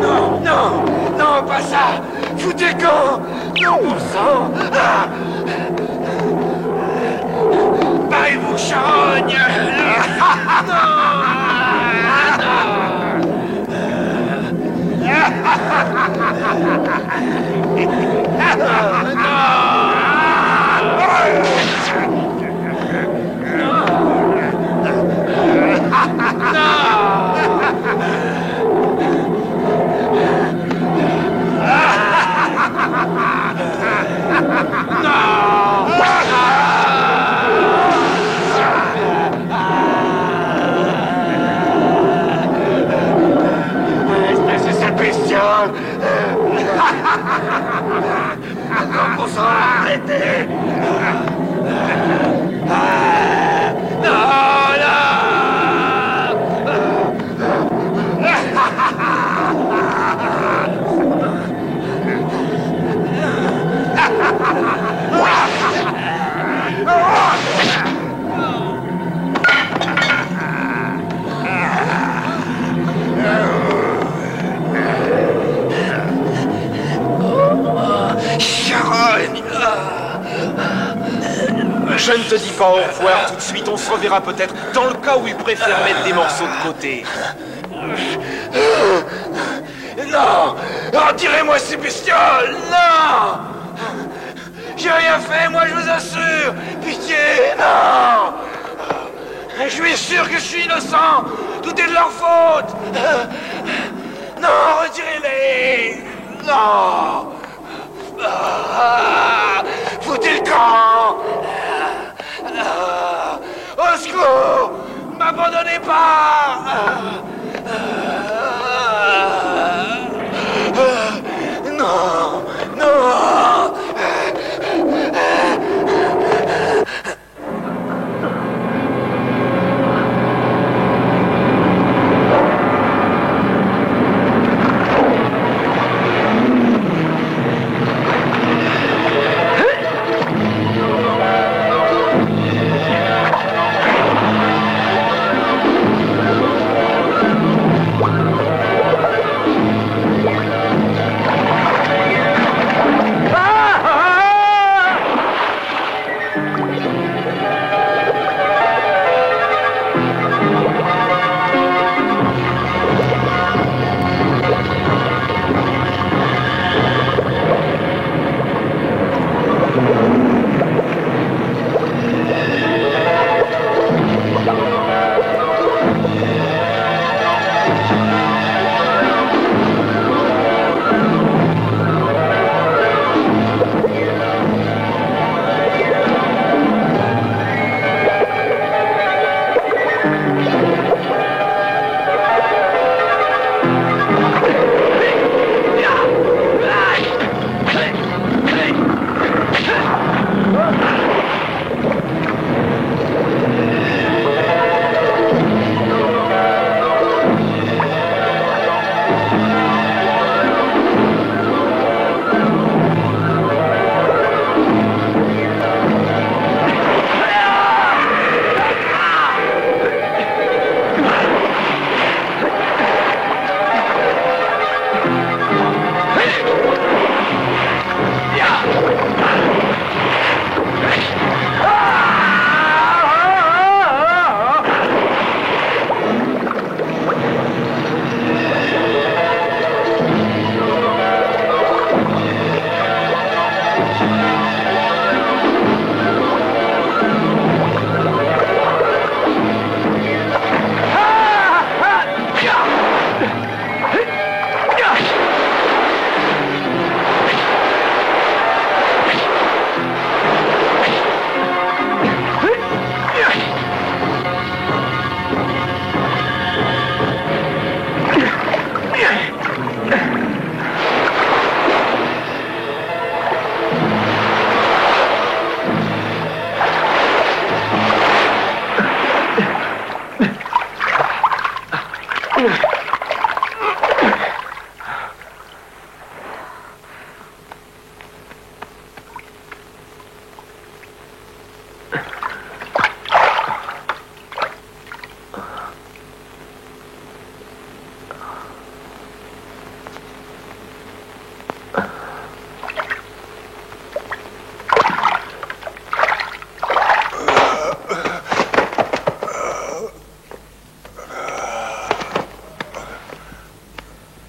Non, non, non, pas ça. Foutez le camp. Non, bon sang. Ah. Barrez-vous, charogne. Espèce de sale bestiole. Non, bon sang, arrêtez. Non, non. Charogne. Je ne te dis pas au revoir tout de suite, on se reverra peut-être dans le cas où il préfère mettre des morceaux de côté. Non. Retirez-moi ces bestioles. Non. J'ai rien fait, moi je vous assure. Pitié, non. Je suis sûr que je suis innocent. Tout est de leur faute. Non, retirez-les. Non. Foutez le camp. Au secours. M'abandonnez pas. Non, non.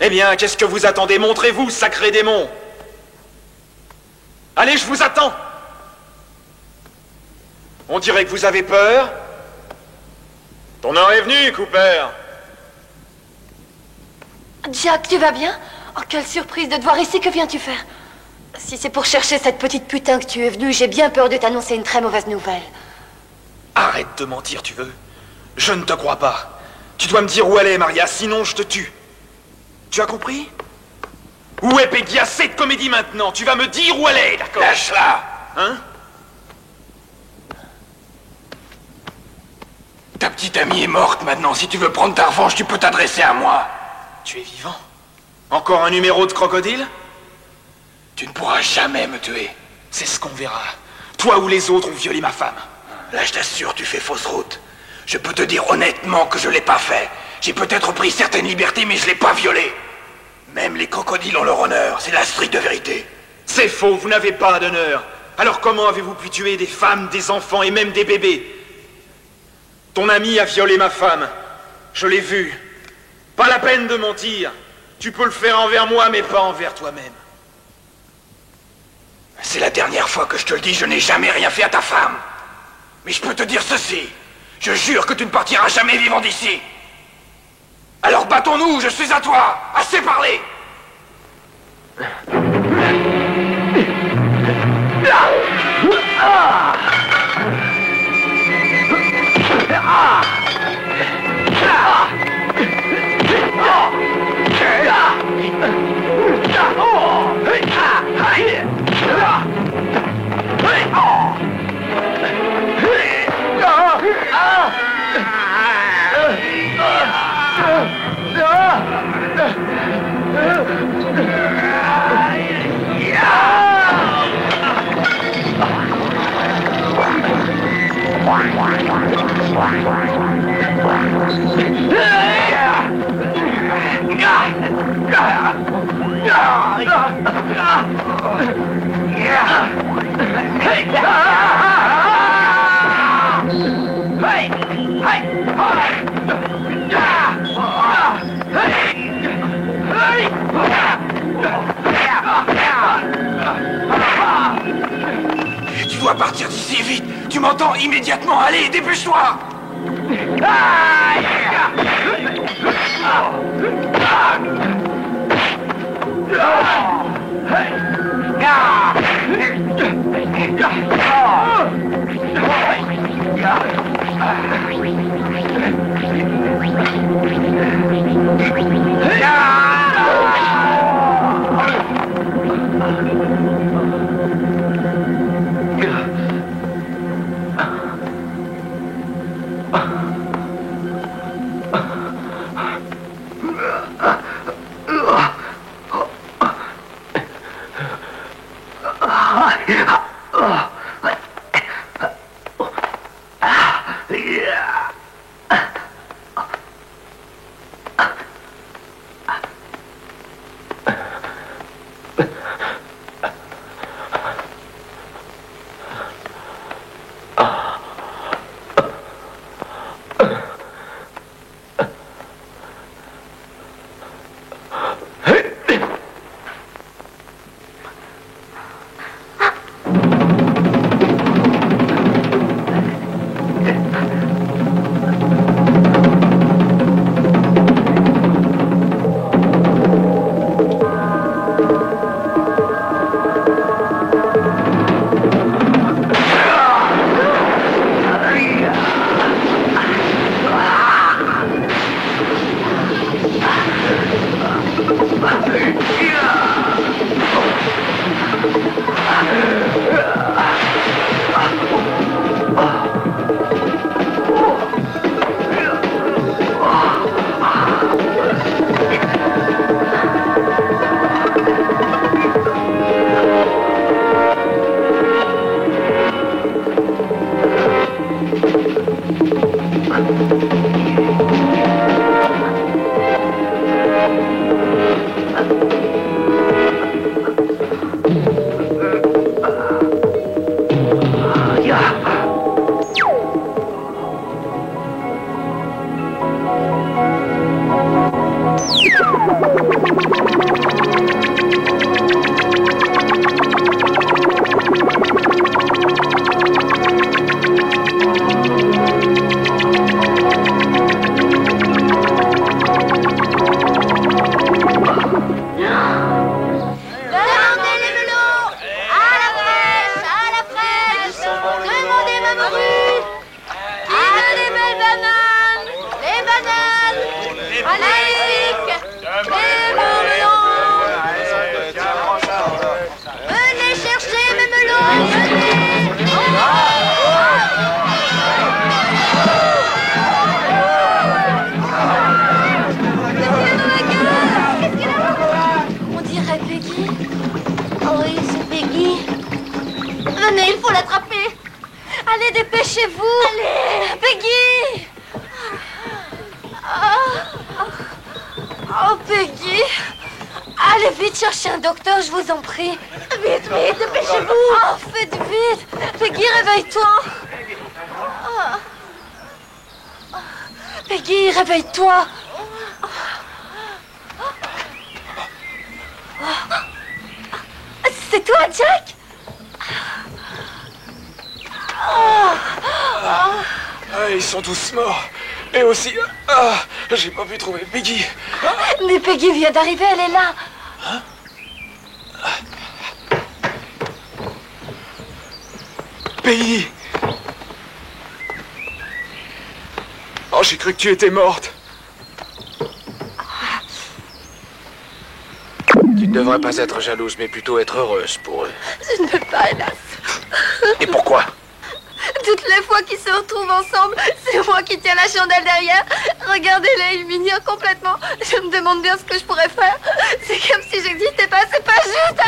Eh bien, qu'est-ce que vous attendez? Montrez-vous, sacré démon! Allez, je vous attends! On dirait que vous avez peur. Ton heure est venue, Cooper. Jack, tu vas bien? Oh, quelle surprise de te voir ici, que viens-tu faire? Si c'est pour chercher cette petite putain que tu es venu, j'ai bien peur de t'annoncer une très mauvaise nouvelle. Arrête de mentir, tu veux? Je ne te crois pas. Tu dois me dire où elle est, Maria, sinon je te tue. Tu as compris? Où est Peggy? Assez de comédie maintenant. Tu vas me dire où elle est, d'accord? Lâche-la! Hein? Ta petite amie est morte maintenant. Si tu veux prendre ta revanche, tu peux t'adresser à moi. Tu es vivant? Encore un numéro de crocodile? Tu ne pourras jamais me tuer. C'est ce qu'on verra. Toi ou les autres ont violé ma femme. Là, je t'assure, tu fais fausse route. Je peux te dire honnêtement que je l'ai pas fait. J'ai peut-être pris certaines libertés, mais je l'ai pas violée. Même les crocodiles ont leur honneur. C'est la stricte vérité. C'est faux, vous n'avez pas d'honneur. Alors comment avez-vous pu tuer des femmes, des enfants et même des bébés? Ton ami a violé ma femme. Je l'ai vu. Pas la peine de mentir. Tu peux le faire envers moi, mais pas envers toi-même. C'est la dernière fois que je te le dis, je n'ai jamais rien fait à ta femme. Mais je peux te dire ceci. Je jure que tu ne partiras jamais vivant d'ici. Alors battons-nous, je suis à toi. Assez parlé. Tu dois partir d'ici vite. Tu m'entends? Immédiatement. Allez, dépêche-toi. Magnifique! Les melons! Venez chercher mes melons! Venez! On dirait Peggy. Oui, c'est Peggy. Venez, il faut l'attraper. Allez, dépêchez-vous. Allez, Peggy. Oh, Peggy. Allez, vite chercher un docteur, je vous en prie. Vite, vite, dépêchez-vous. Oh, faites vite. Peggy, réveille-toi. Peggy, réveille-toi. C'est toi, Jack? Ils sont tous morts. Et aussi... Ah, j'ai pas pu trouver Peggy. Mais Peggy vient d'arriver, elle est là. Peggy. Oh, j'ai cru que tu étais morte. Tu ne devrais pas être jalouse, mais plutôt être heureuse pour eux. Je ne peux pas, hélas. Et pourquoi? Toutes les fois qu'ils se retrouvent ensemble, c'est moi qui tiens la chandelle derrière. Regardez-les, ils m'ignorent complètement. Je me demande bien ce que je pourrais faire. C'est comme si j'existais pas, c'est pas juste.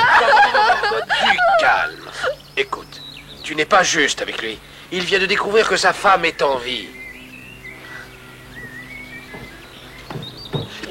Du calme. Écoute, tu n'es pas juste avec lui. Il vient de découvrir que sa femme est en vie.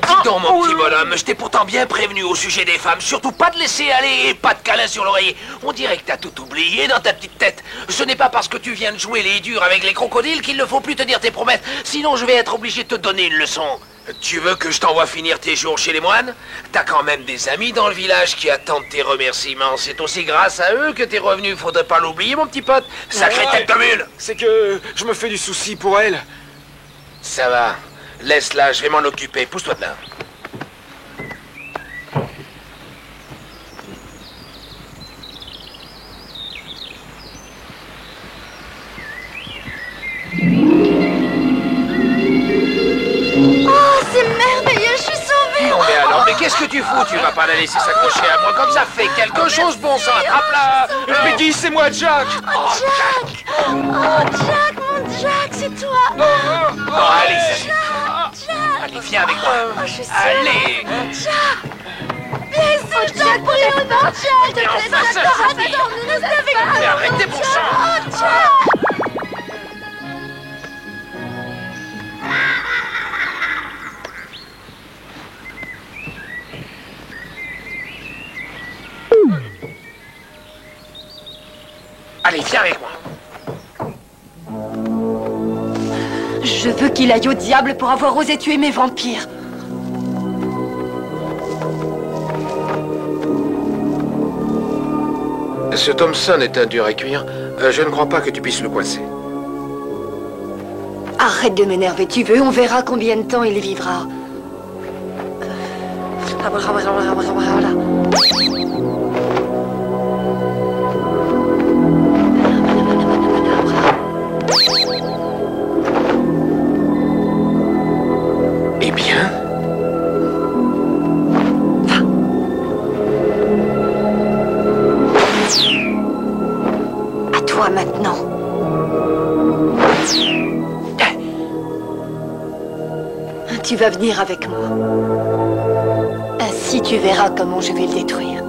Dis donc, mon petit bonhomme, je t'ai pourtant bien prévenu au sujet des femmes. Surtout pas de laisser aller et pas de câlin sur l'oreiller. On dirait que t'as tout oublié dans ta petite tête. Ce n'est pas parce que tu viens de jouer les durs avec les crocodiles qu'il ne faut plus tenir tes promesses. Sinon, je vais être obligé de te donner une leçon. Tu veux que je t'envoie finir tes jours chez les moines? T'as quand même des amis dans le village qui attendent tes remerciements. C'est aussi grâce à eux que t'es revenu. Faudrait pas l'oublier, mon petit pote. Sacrée tête de mule! C'est que je me fais du souci pour elle. Ça va. Laisse-la, je vais m'en occuper. Pousse-toi de là. Oh, c'est merveilleux, je suis sauvée. Non mais alors, mais qu'est-ce que tu fous? Tu vas pas la laisser s'accrocher à moi comme ça. Fais quelque chose, bon sang, attrape-la. Peggy, c'est moi, Jack. Oh, Jack! Oh, Jack, mon Jack, c'est toi! Bon, allez, salut. Jack! Allez, viens avec moi. Oh, je suis sûre. Allez. Jack! Viens ici, Jack, pour les regards, Jack! Mais enfin, ça suffit. Reste avec moi! Mais arrêtez pour ça. Oh, Jack! Allez, viens avec moi. Je veux qu'il aille au diable pour avoir osé tuer mes vampires. Ce Thompson est un dur à cuire. Je ne crois pas que tu puisses le coincer. Arrête de m'énerver, tu veux, on verra combien de temps il vivra. Voilà. Eh bien? À toi maintenant. Tu vas venir avec moi. Ainsi tu verras comment je vais le détruire.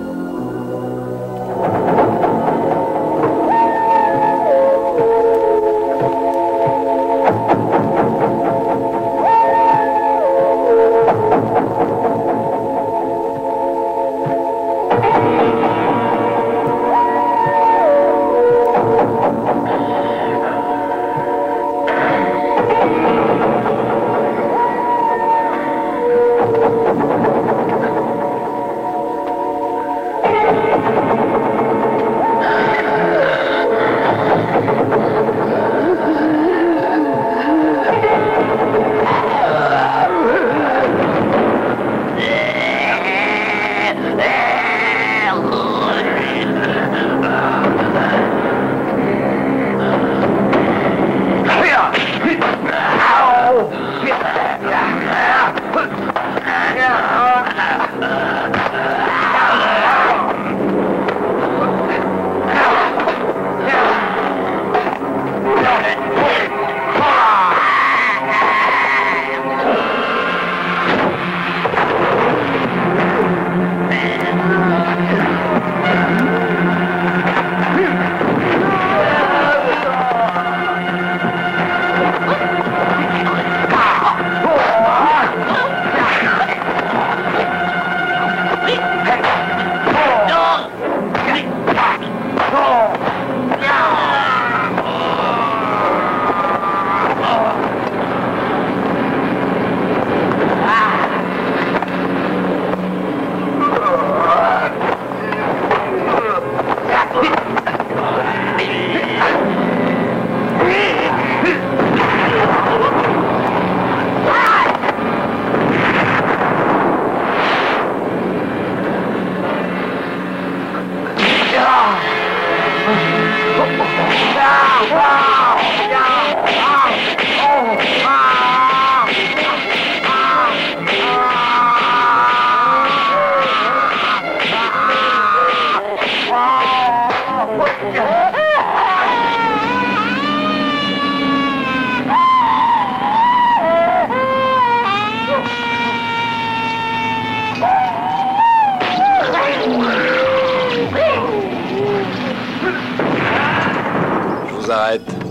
Arrête.